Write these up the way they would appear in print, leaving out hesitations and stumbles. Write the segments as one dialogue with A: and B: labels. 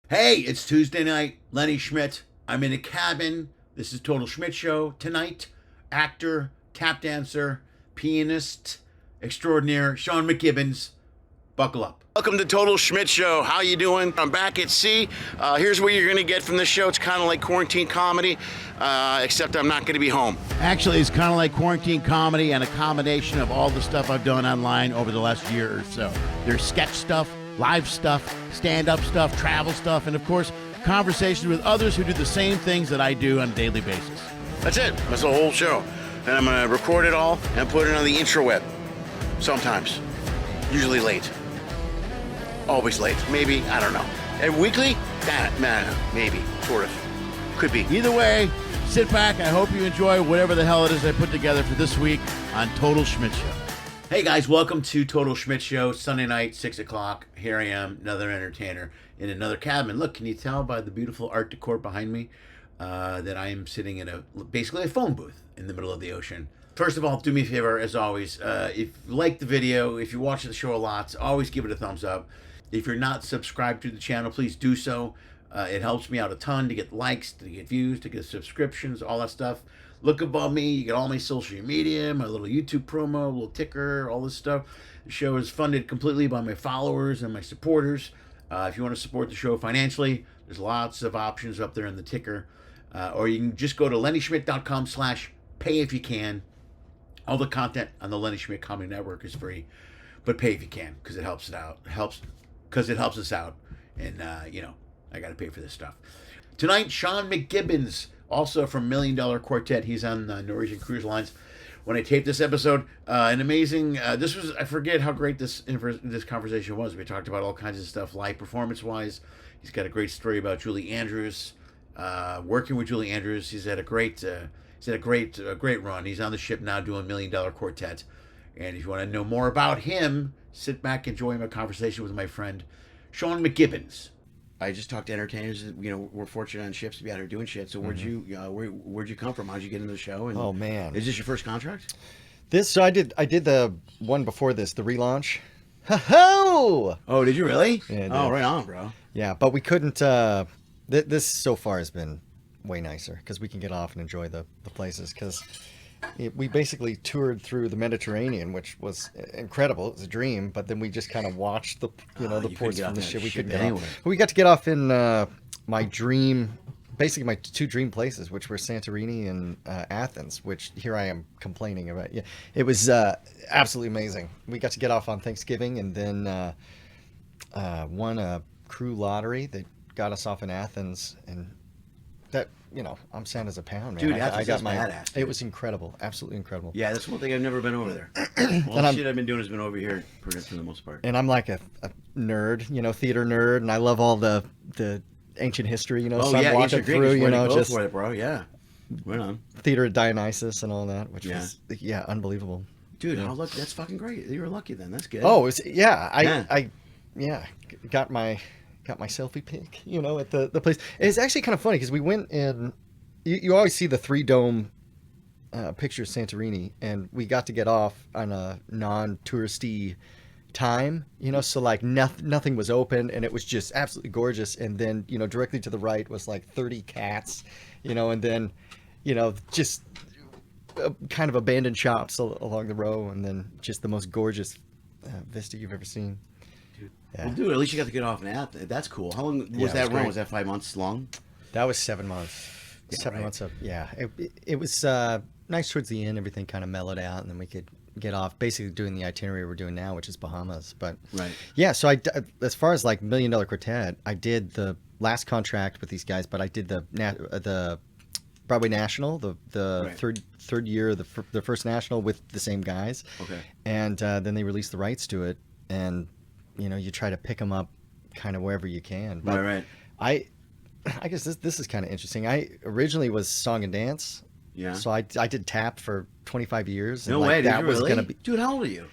A: Hey, it's Tuesday night. Lenny Schmidt. I'm in a cabin. This is Total Schmidt Show. Tonight, actor, tap dancer, pianist extraordinaire, Sean McGibbons. Buckle up. Welcome to Total Schmidt Show. How you doing? I'm back at sea. Here's what you're going to get from the show. It's kind of like quarantine comedy, except I'm not going to be home. Actually, it's kind of like quarantine comedy and a combination of all the stuff I've done online over the last year or so. There's sketch stuff, live stuff, stand-up stuff, travel stuff, and of course, conversations with others who do the same things that I do on a daily basis. That's it. That's the whole show. And I'm going to record it all and put it on the intraweb. Sometimes. Usually late. Always late. Maybe. I don't know. And weekly? Maybe. Sort of. Could be. Either way, sit back. I hope you enjoy whatever the hell it is I put together for this week on Total Schmidt Show. Hey guys, welcome to Total Schmidt Show. Sunday night, 6 o'clock. Here I am, another entertainer in another cabin. Look, can you tell by the beautiful art decor behind me that I am sitting in basically a phone booth in the middle of the ocean. First of all, do me a favor, as always. If you like the video, if you watch the show a lot, always give it a thumbs up. If you're not subscribed to the channel, please do so. It helps me out a ton to get likes, to get views, to get subscriptions, all that stuff. Look above me. You get all my social media, my little YouTube promo, little ticker, all this stuff. The show is funded completely by my followers and my supporters. If you want to support the show financially, there's lots of options up there in the ticker. Or you can just go to lennyschmidt.com/pay if you can. All the content on the Lenny Schmidt Comedy Network is free, but pay if you can because it helps it out. It helps us out, and I got to pay for this stuff. Tonight, Sean McGibbons, also from $1 Million Quartet. He's on Norwegian Cruise Lines. When I taped this episode, an amazing. I forget how great this conversation was. We talked about all kinds of stuff, live performance wise. He's got a great story about Julie Andrews, working with Julie Andrews. He's had a great run. He's on the ship now doing $1 Million Quartet. And if you want to know more about him, sit back and enjoy my conversation with my friend Sean McGibbons. I just talked to entertainers. We're fortunate on ships to be out here doing shit. So where'd you come from? How'd you get into the show? And
B: oh man,
A: is this your first contract?
B: I did the one before this, the relaunch. Ho!
A: Oh, did you really?
B: Yeah,
A: oh, right on, bro.
B: Yeah, but we couldn't. This so far has been way nicer because we can get off and enjoy the places because we basically toured through the Mediterranean, which was incredible. It was a dream, but then we just kind of watched the ports from the ship. We couldn't get off. We got to get off in my two dream places, which were Santorini and Athens, which here I am complaining about. Yeah, it was absolutely amazing. We got to get off on Thanksgiving and then won a crew lottery that got us off in Athens, and that, I'm sad as a pound, man.
A: Dude, I got my badass.
B: It was incredible, absolutely incredible.
A: Yeah, that's one thing. I've never been over there. All the shit I've been doing has been over here for the most part.
B: And I'm like a nerd, theater nerd, and I love all the ancient history,
A: Oh
B: so
A: yeah,
B: I'm walking through,
A: just for it, bro. Yeah, right on.
B: Theater of Dionysus and all that, which was unbelievable.
A: Dude, how lucky! That's fucking great. You were lucky then. That's good.
B: Oh, I got my selfie pic, at the place. It's actually kind of funny because we went in. You always see the 3-dome picture of Santorini, and we got to get off on a non-touristy time, so like nothing was open, and it was just absolutely gorgeous. And then directly to the right was like 30 cats, and then just kind of abandoned shops along the row, and then just the most gorgeous vista you've ever seen.
A: Yeah. Well, dude, at least you got to get off now. That's cool. How long was that run? Was that 5 months long?
B: That was 7 months.
A: Yeah,
B: 7 months up. Yeah. It was nice towards the end. Everything kind of mellowed out, and then we could get off, basically doing the itinerary we're doing now, which is Bahamas. But
A: right.
B: Yeah, so as far as like $1 Million Quartet, I did the last contract with these guys, but I did the Broadway National, the right. third year, the first national with the same guys.
A: Okay.
B: And then they released the rights to it, and you try to pick them up kind of wherever you can. But
A: right.
B: I guess this is kind of interesting. I originally was song and dance.
A: Yeah.
B: So I did tap for 25 years.
A: No way, that was gonna be. Dude, how old are you?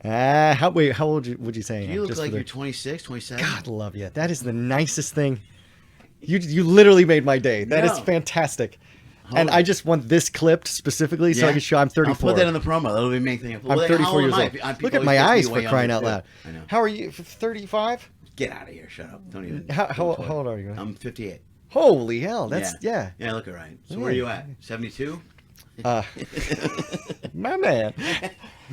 B: How old would you say?
A: You look like you're 26, 27.
B: God love you. That is the nicest thing. You literally made my day. That is fantastic. And I just want this clipped specifically so I can show I'm 34.
A: I'll put that in the promo. That'll be the main thing.
B: I'm 34 years old. Look at my eyes, for crying out loud.
A: I know.
B: How are you? 35?
A: Get out of here. Shut up. Don't even.
B: How old are you?
A: I'm 58.
B: Holy hell! That's yeah.
A: Yeah, I look all right. So where are you at? 72?
B: My man.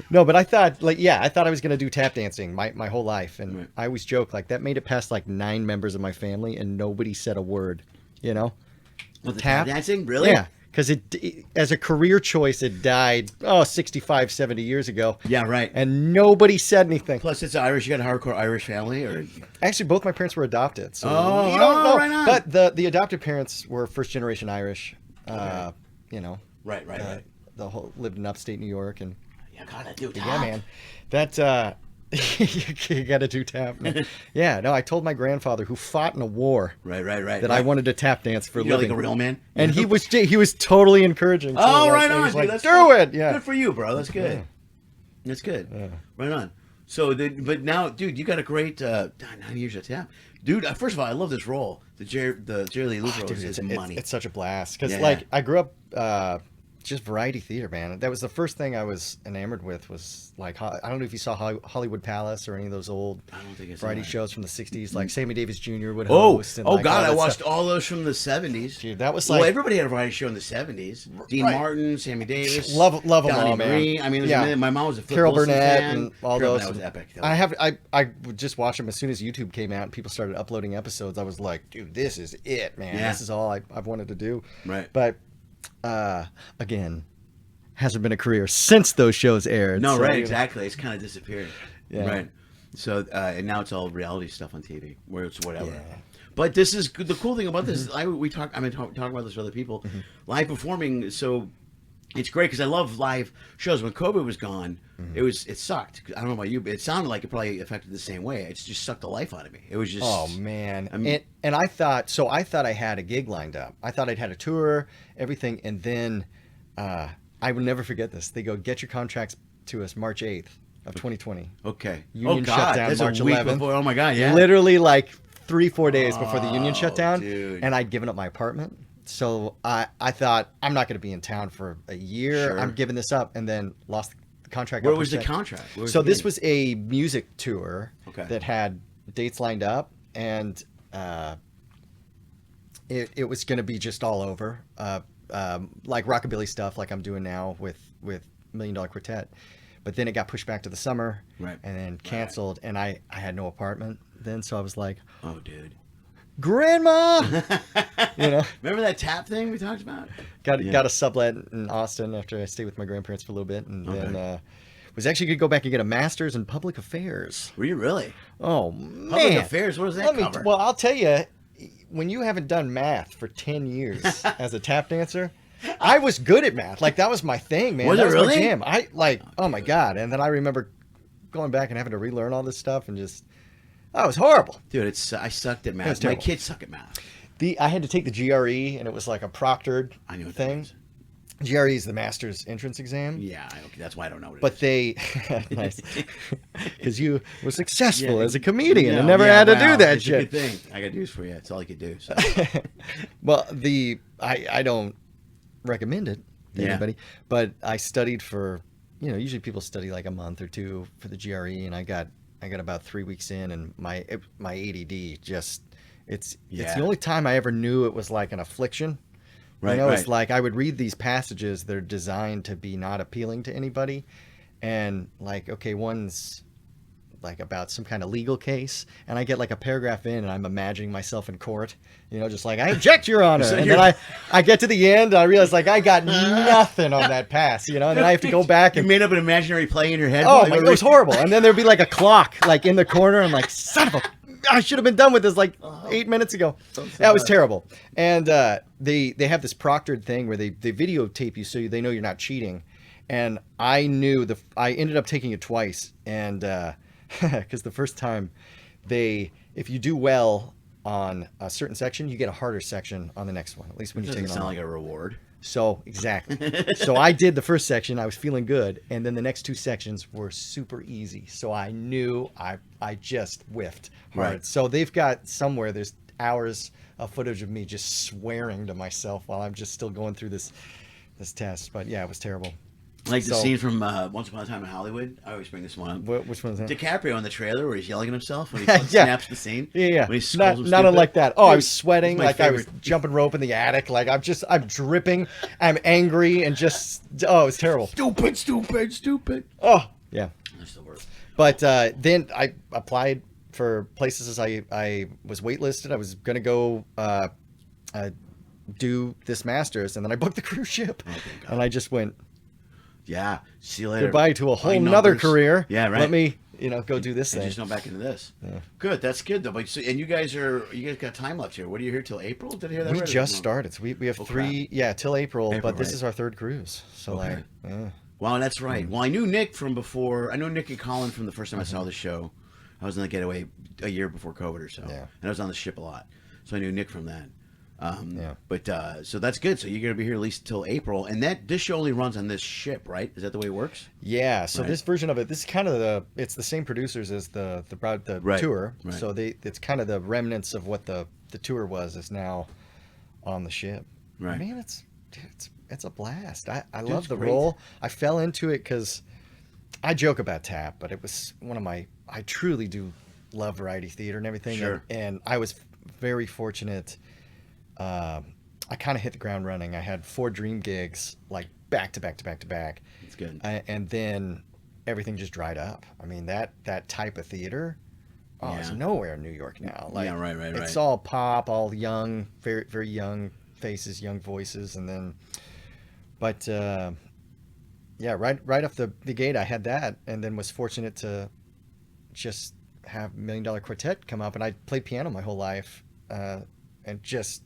B: No, but I thought I thought I was gonna do tap dancing my whole life, and
A: Right.
B: I always joke like that made it past like 9 members of my family, and nobody said a word. You know,
A: What, the tap dancing? Really?
B: Yeah, because it as a career choice, it died 65, 70 years ago.
A: Yeah, right.
B: And nobody said anything.
A: Plus, it's Irish. You got a hardcore Irish family, or
B: Actually, both my parents were adopted, so
A: Oh,
B: you don't know.
A: right on.
B: But the adopted parents were first generation Irish. You know,
A: right.
B: the whole lived in upstate New York, and
A: You gotta do tap.
B: yeah, man, that you got to do tap. Man. Yeah, no, I told my grandfather who fought in a war
A: Right.
B: that I wanted to tap dance for a
A: You're
B: living.
A: like a real man.
B: And he was totally encouraging. Too.
A: Oh,
B: Like,
A: right
B: he
A: on,
B: was
A: dude.
B: like,
A: That's
B: do
A: fun.
B: it. Yeah.
A: Good for you, bro. That's good.
B: Yeah.
A: That's good.
B: Yeah.
A: Right on. So, but now, dude, you got a great 9 years of tap, dude. First of all, I love this role. The Jerry Lee Lewis role
B: Dude,
A: is
B: it's
A: money.
B: It's such a blast because
A: Yeah.
B: I grew up just variety theater, man. That was the first thing I was enamored with. Was like I don't know if you saw Hollywood Palace or any of those old
A: I don't think it's
B: variety shows from the '60s, like Sammy Davis Jr. would
A: Oh,
B: host. And
A: oh
B: like, all
A: God! I
B: that
A: watched
B: stuff.
A: all those from the '70s.
B: Dude, that was
A: Well,
B: like
A: everybody had a variety show in the '70s. Dean
B: Right.
A: Martin, Sammy Davis,
B: love them
A: Donnie
B: all, man.
A: Green. I mean, my mom was a Flip
B: Carol
A: Wilson
B: Burnett
A: fan.
B: and all
A: Carol-
B: those.
A: That was epic.
B: I would just watch them as soon as YouTube came out and people started uploading episodes. I was like, dude, this is it, man.
A: Yeah.
B: This is all I've wanted to do.
A: Right.
B: But again, hasn't been a career since those shows aired.
A: No,
B: so,
A: right,
B: you know.
A: exactly. It's kind of disappeared.
B: Yeah.
A: Right. So, and now it's all reality stuff on TV, where it's whatever.
B: Yeah.
A: But this is the cool thing about this. Is I've been talking about this with other people. Live performing, so it's great because I love live shows. When COVID was gone, it sucked. I don't know about you, but it sounded like it probably affected the same way. It just sucked the life out of me. It was just
B: Oh man.
A: I mean-
B: and I thought I had a gig lined up. I thought I'd had a tour, everything, and then I will never forget this. They go, get your contracts to us March 8th of 2020.
A: okay.
B: Union
A: oh God,
B: shut down
A: that's
B: March
A: a week
B: 11th.
A: before. Oh my God, yeah.
B: Literally like 3-4 days before the union shut
A: Oh,
B: down,
A: dude.
B: and I'd given up my apartment. So I thought I'm not going to be in town for a year.
A: Sure.
B: I'm giving this up, and then lost the contract.
A: Where
B: got
A: was the
B: pushed back.
A: contract? Where
B: So
A: the
B: this
A: gig?
B: was a music tour
A: Okay.
B: that had dates lined up, and it was going to be just all over, like rockabilly stuff, like I'm doing now with $1 Million Quartet. But then it got pushed back to the summer,
A: Right.
B: and then canceled, and I had no apartment then, so I was like,
A: Oh, dude.
B: Grandma, you know,
A: Remember that tap thing we talked about?
B: got a sublet in Austin after I stayed with my grandparents for a little bit, and then was actually going to go back and get a master's in public affairs.
A: Were you really?
B: Oh
A: Public
B: man,
A: affairs. What does that cover?
B: well, I'll tell you, when you haven't done math for 10 years as a tap dancer, I was good at math. Like that was my thing, man.
A: Was
B: that
A: it
B: was my
A: really?
B: jam. Oh my God. And then I remember going back and having to relearn all this stuff and just, it was horrible.
A: Dude, I sucked at
B: It
A: math.
B: was
A: My
B: terrible.
A: kids suck at math.
B: I had to take the GRE, and it was like a proctored
A: I knew what
B: thing.
A: that
B: GRE is the master's entrance exam.
A: Yeah, that's why I don't know what it
B: But
A: is.
B: they, nice, because you were successful
A: Yeah,
B: as a comedian
A: no,
B: and never
A: yeah,
B: had to
A: wow,
B: do that
A: it's
B: shit.
A: a good thing. I got news for you. It's all I could do. So.
B: Well, I don't recommend it to
A: Yeah.
B: anybody, but I studied for, usually people study like a month or two for the GRE, and I got about 3 weeks in, and my ADD just, it's
A: Yeah.
B: the only time I ever knew it was like an affliction.
A: Right,
B: It's
A: right.
B: like I would read these passages that are designed to be not appealing to anybody, and like, okay, one's like about some kind of legal case, and I get like a paragraph in, and I'm imagining myself in court, just like, I object, Your Honor.
A: So
B: And
A: you're-
B: then I get to the end, and I realize like I got nothing on that pass, and then I have to go back
A: You
B: and
A: made up an imaginary play in your head.
B: oh
A: Like,
B: my, it was horrible. And then there'd be like a clock like in the corner. I'm like, son of a, I should have been done with this like 8 minutes ago. That was terrible. And they have this proctored thing where they videotape you so they know you're not cheating. And I knew I ended up taking it twice, and because the first time if you do well on a certain section, you get a harder section on the next one. At least when
A: It
B: you take
A: doesn't
B: it on.
A: sound like a reward.
B: So exactly. So I did the first section. I was feeling good, and then the next 2 sections were super easy. So I knew I just whiffed hard.
A: Right.
B: So they've got somewhere there's hours of footage of me just swearing to myself while I'm just still going through this test. But yeah, it was terrible.
A: Like the
B: So-
A: scene from Once Upon a Time in Hollywood. I always bring this one up.
B: Which one is that?
A: DiCaprio in the trailer where he's yelling at himself when he
B: Yeah.
A: snaps the scene.
B: Yeah.
A: When he calls him
B: Not
A: stupid.
B: unlike that. Oh, I
A: Dude,
B: was sweating.
A: it's my
B: Like I was
A: favorite.
B: jumping rope in the attic. Like I'm dripping. I'm angry and just, oh, it's terrible.
A: Stupid.
B: Oh, yeah.
A: That's the worst.
B: But then I applied for places as I was waitlisted. I was going to go do this master's, and then I booked the cruise ship.
A: Oh, thank God.
B: And I just went
A: Yeah. See you later.
B: goodbye to a whole
A: Bye,
B: nother
A: numbers.
B: career.
A: Yeah, right.
B: Let me, go do this
A: And
B: thing.
A: just go back into this.
B: Yeah.
A: Good. That's good though. But and you guys got time left here. What are you here till April? Did I hear that
B: We
A: right?
B: just started. So we have
A: Oh,
B: three, till April,
A: April,
B: but this
A: right.
B: is our third cruise. So
A: Okay.
B: like, yeah.
A: Wow, that's right. Well, I knew Nick from before. I know Nick and Colin from the first time I saw the show. I was in the Getaway a year before COVID or so.
B: Yeah.
A: And I was on the ship a lot. So I knew Nick from that.
B: Yeah.
A: But so that's good. So you're going to be here at least till April. And this show only runs on this ship, right? Is that the way it works?
B: Yeah, so
A: Right.
B: this version of it, this is kind of it's the same producers as the
A: Right,
B: tour.
A: right.
B: So it's kind of the remnants of what the tour was is now on the ship.
A: Right.
B: Man, it's a blast. I
A: Dude,
B: love
A: it's
B: the
A: great.
B: role. I fell into it because I joke about tap, but it was one of I truly do love variety theater and everything.
A: Sure.
B: And I was very fortunate. I kind of hit the ground running. I had 4 dream gigs like back to back to back to back.
A: It's good.
B: And then everything just dried up. I mean, that type of theater, it's
A: Yeah.
B: nowhere in New York now. Like,
A: Yeah, right.
B: It's all pop, all young, very, very young faces, young voices. And then, but right off the gate, I had that, and then was fortunate to just have $1 Million Quartet come up. And I played piano my whole life, and just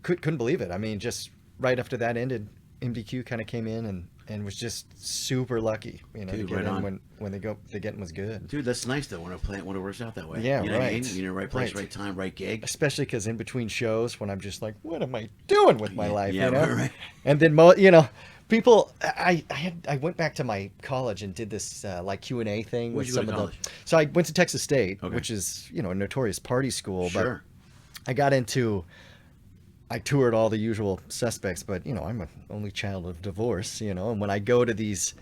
B: couldn't believe it. I mean, just right after that ended, MDQ kind of came in and was just super lucky,
A: Dude,
B: to get
A: right
B: in
A: on.
B: when the getting was good.
A: Dude, that's nice though when it works out that way.
B: Yeah,
A: you know What I mean?
B: right.
A: You're in the right place,
B: Right.
A: right time, right gig.
B: Especially because in between shows, when I'm just like, what am I doing with my life?
A: Yeah, right.
B: And then people, I went back to my college and did this like Q&A thing
A: Where'd
B: with
A: you go
B: some
A: to
B: of
A: college?
B: So I went to Texas State,
A: Okay.
B: which is a notorious party school.
A: Sure.
B: But I toured all the usual suspects, but I'm an only child of divorce, and when I go to these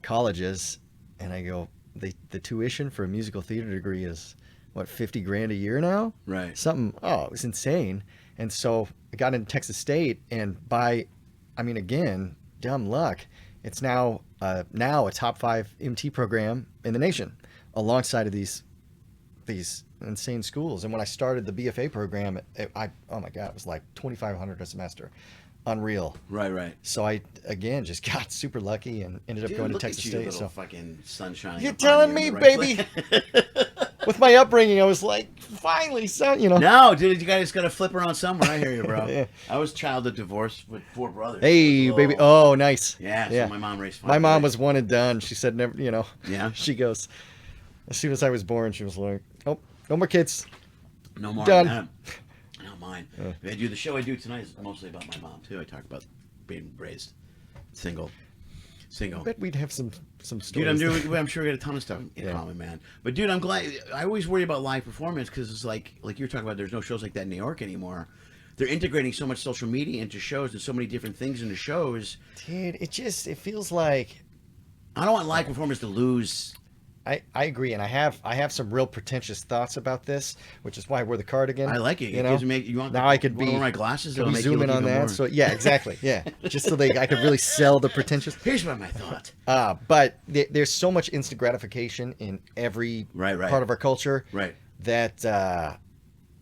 B: colleges and I go, the tuition for a musical theater degree is what, $50,000 a year now?
A: Right.
B: It was insane. And so I got into Texas State, and again, dumb luck, it's now a top 5 MT program in the nation alongside of these insane schools. And when I started the BFA program, oh my God, it was like $2,500 a semester. Unreal.
A: Right.
B: So I, again, just got super lucky and ended up
A: Dude,
B: going to
A: look
B: Texas
A: at you,
B: State.
A: little
B: So
A: fucking sunshine.
B: you're
A: up on
B: telling
A: you
B: me,
A: in the right
B: baby.
A: place.
B: With my upbringing, I was like, finally, son,
A: No, dude, you guys got to flip around somewhere. I hear you, bro.
B: Yeah.
A: I was child of divorce with 4 brothers.
B: Hey,
A: Oh.
B: baby. Oh, nice.
A: Yeah,
B: Yeah.
A: so my mom raised 5
B: My mom
A: boys.
B: was one and done. She said never,
A: Yeah?
B: She goes, as soon as I was born, she was like, oh, no more kids.
A: No more
B: Done.
A: than that. Not mine. The show I do tonight is mostly about my mom, too. I talk about being raised single.
B: I bet we'd have some stories.
A: Dude, I'm sure we got a ton of stuff in
B: Yeah.
A: common, man. But dude, I'm glad. I always worry about live performance because it's like you're talking about. There's no shows like that in New York anymore. They're integrating so much social media into shows and so many different things into shows.
B: Dude, it feels like
A: I don't want live performance to lose.
B: I agree, and I have some real pretentious thoughts about this, which is why I wear the cardigan.
A: I like it. It gives me. You want
B: now I could
A: wear
B: be
A: my glasses.
B: Could
A: It'll
B: we
A: make
B: zoom
A: you
B: in
A: look
B: on
A: even
B: that?
A: more.
B: So yeah, exactly. Yeah, just so I could really sell the pretentious.
A: Here's my thought.
B: But there's so much instant gratification in every
A: Right.
B: part of our culture.
A: Right.
B: That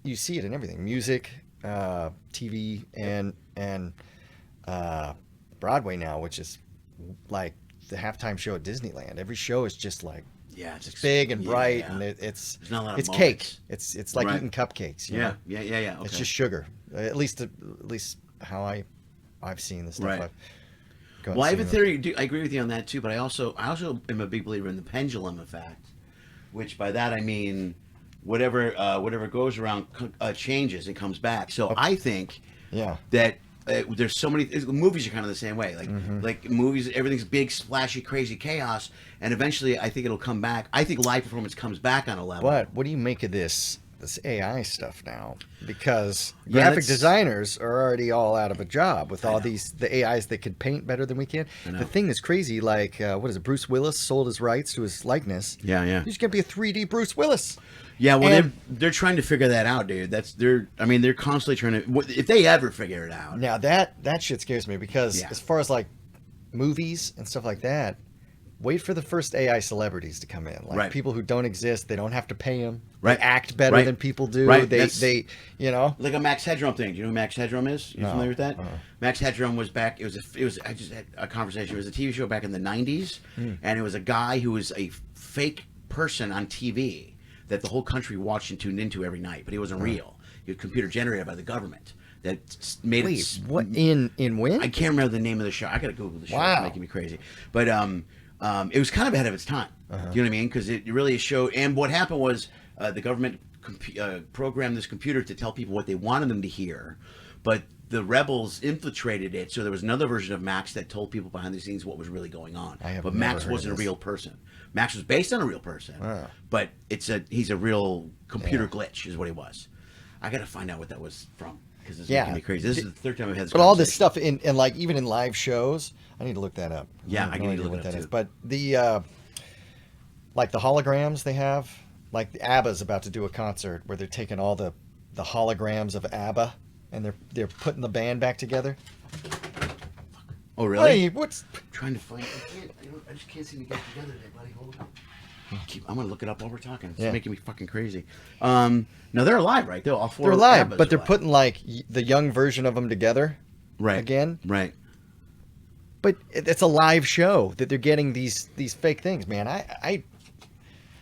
B: you see it in everything: music, TV, and Broadway now, which is like the halftime show at Disneyland. Every show is just like
A: Yeah, it's
B: big and bright,
A: yeah.
B: and it's
A: There's not a lot of
B: it's cake.
A: moments.
B: It's like
A: Right.
B: eating cupcakes. you
A: Yeah.
B: know?
A: Okay.
B: It's just sugar. At least how I've seen the stuff.
A: Right.
B: I've gone
A: Well, I have a
B: seen.
A: theory. I agree with you on that too. But I also am a big believer in the pendulum effect, which by that I mean whatever goes around changes and comes back. So I think
B: Yeah.
A: that there's so many movies are kind of the same way. Like movies, everything's big, splashy, crazy chaos, and eventually I think it'll come back. I think live performance comes back on a level.
B: What do you make of this this AI stuff now, because
A: Yeah,
B: graphic
A: that's-
B: designers are already all out of a job with all
A: know.
B: the AIs that could paint better than we can.
A: I know.
B: The thing that's crazy, like what is it? Bruce Willis sold his rights to his likeness.
A: Yeah.
B: He's gonna be a 3D Bruce Willis.
A: Yeah, well,
B: And-
A: they're trying to figure that out, dude. They're constantly trying to. If they ever figure it out,
B: Now that shit scares me, because
A: Yeah.
B: as far as like movies and stuff like that, wait for the first AI celebrities to come in, like
A: Right.
B: people who don't exist. They don't have to pay them.
A: Right.
B: They act better
A: Right.
B: than people do.
A: Right.
B: They you know.
A: like a Max Headroom thing. Do you know who Max Headroom is? You
B: No.
A: familiar with that?
B: Uh-uh.
A: Max Headroom was back. It was. I just had a conversation. It was a TV show back in the '90s, and it was a guy who was a fake person on TV that the whole country watched and tuned into every night, but he wasn't real. He was computer generated by the government that made
B: Wait,
A: it.
B: what in when?
A: I can't remember the name of the show. I gotta Google the show.
B: Wow.
A: It's making me crazy. But it was kind of ahead of its time. Do you know what I mean? Because it really showed. And what happened was the government programmed this computer to tell people what they wanted them to hear, but the rebels infiltrated it. So there was another version of Max that told people behind the scenes what was really going on.
B: I have
A: But
B: never
A: Max
B: heard of
A: wasn't a
B: this.
A: real person. Max was based on a real person,
B: Wow.
A: but he's a real computer glitch, is what he was. I gotta find out what that was from, because it's making me crazy. This is the third time I've had this.
B: But all this
A: conversation.
B: stuff in like even in live shows, I need to look that up.
A: Yeah,
B: have
A: I
B: no
A: need to
B: idea
A: look
B: what
A: it up
B: that is.
A: too.
B: But the like the holograms they have, like the ABBA's about to do a concert where they're taking all the holograms of ABBA and they're putting the band back together.
A: Oh really?
B: Hey, what's
A: Trying to find. I just can't seem to get it together today, buddy. Hold on. I'm gonna look it up while we're talking. It's
B: Yeah.
A: making me fucking crazy. No, they're alive, right? They're all four.
B: they're live,
A: Abbas
B: but
A: are
B: they're
A: alive.
B: putting like the young version of them together
A: right
B: again.
A: Right.
B: But it's a live show that they're getting these fake things, man. I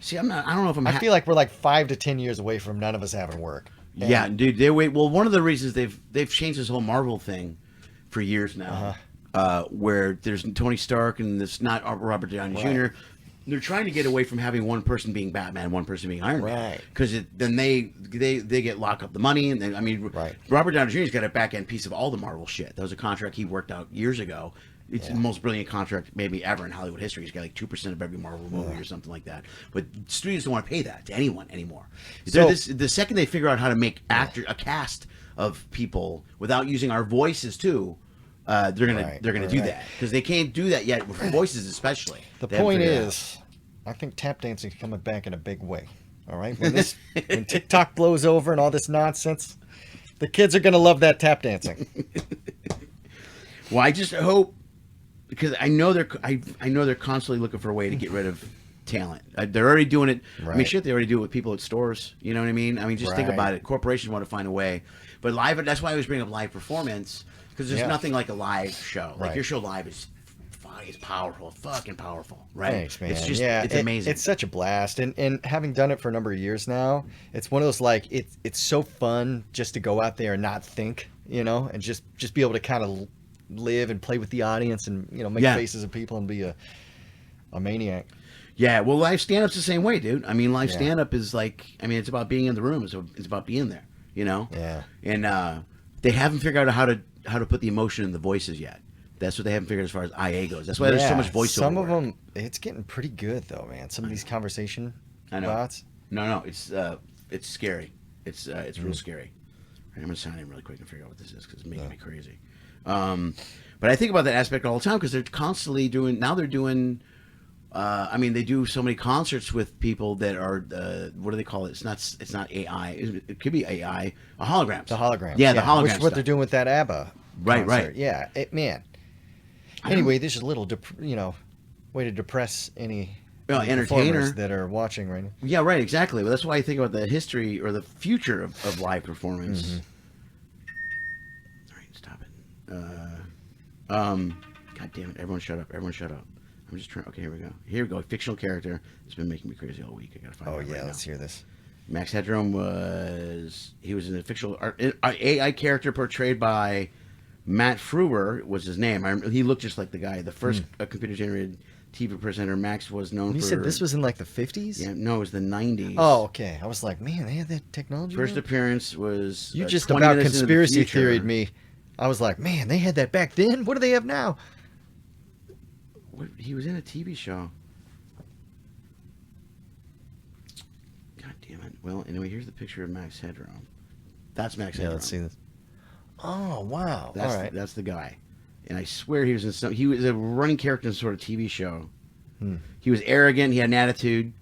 A: See, I'm not. I don't know if I'm.
B: feel like we're like 5 to 10 years away from none of us having work. And-
A: Yeah, dude. They wait. Well, one of the reasons they've changed this whole Marvel thing for years now, where there's Tony Stark and it's not Robert Downey
B: Right.
A: Jr. They're trying to get away from having one person being Batman, one person being Iron Man,
B: Right.
A: because then they get lock up the money, and then
B: Right.
A: Robert Downey Jr.'s got a back end piece of all the Marvel shit. That was a contract he worked out years ago. It's the most brilliant contract maybe ever in Hollywood history. He's got like 2% of every Marvel movie or something like that. But studios don't want to pay that to anyone anymore.
B: So-
A: The second they figure out how to make a cast of people without using our voices too, they're gonna do
B: right.
A: that, because they can't do that yet with voices especially.
B: The
A: They haven't
B: point
A: figured it out.
B: is, I think tap dancing's coming back in a big way. All right, when TikTok blows over and all this nonsense, the kids are gonna love that tap dancing.
A: Well, I just hope, because I know they're constantly looking for a way to get rid of talent. They're already doing it. I mean,
B: Right.
A: shit, they already do it with people at stores. You know what I mean? I mean, just think
B: Right.
A: about it. Corporations want to find a way, but live. That's why I always bring up live performance, because there's
B: Yeah.
A: nothing like a live show. Like
B: Right.
A: your show live is powerful, fucking powerful, right?
B: Thanks, man.
A: It's just,
B: yeah,
A: it's amazing.
B: It's such a blast, and having done it for a number of years now, it's one of those like it's so fun just to go out there and not think, you know, and just be able to kind of live and play with the audience and make
A: Yeah.
B: faces of people and be a maniac.
A: Yeah, well, live stand-up's the same way, dude. I mean, live
B: Yeah.
A: stand-up is like, I mean, it's about being in the room. It's about being there, you know?
B: Yeah.
A: And they haven't figured out how to put the emotion in the voices yet. That's what they haven't figured as far as IA goes. That's why there's so much voiceover.
B: Some of
A: work.
B: them, it's getting pretty good though, man. Some of these conversation
A: I know.
B: bots.
A: No, it's scary. It's real scary. Right, I'm gonna sign in really quick and figure out what this is, because it's making me crazy. But I think about that aspect all the time, because they're constantly doing. Now they're doing. I mean, they do so many concerts with people that are what do they call it? It's not AI. It could be AI. Holograms.
B: The holograms.
A: Yeah, the holograms.
B: Which is what they're doing with that ABBA.
A: Right,
B: concert.
A: right.
B: Yeah, man. Anyway, this is a little, way to depress any
A: entertainer
B: performers that are watching right now.
A: Yeah, right, exactly. Well, that's why I think about the history or the future of live performance.
B: Mm-hmm.
A: All right, stop it. God damn it! Everyone, shut up! Everyone, shut up! I'm just trying. Okay, here we go. Here we go. Fictional character. It's been making me crazy all week. I gotta find.
B: Oh
A: it
B: yeah,
A: right
B: let's hear this.
A: Max Headroom was in a fictional AI character portrayed by Matt Furure was his name. He looked just like the guy. The first computer generated TV presenter. Max was known
B: You
A: for.
B: said this was in like the 50s?
A: Yeah, no, it was the 90s.
B: Oh, okay. I was like, man, they had that technology.
A: First
B: now?
A: appearance was.
B: You just
A: 20
B: about
A: minutes into the
B: conspiracy
A: future.
B: theoried me. I was like, man, they had that back then. What do they have now?
A: He was in a TV show. God damn it!
C: Well, anyway, here's the picture of Max Headroom. That's Max
B: Yeah,
C: Headroom.
B: let's see this. Oh wow!
C: That's
B: All right.
C: that's the guy, and I swear he was in some. He was a running character in some sort of TV show. He was arrogant. He had an attitude,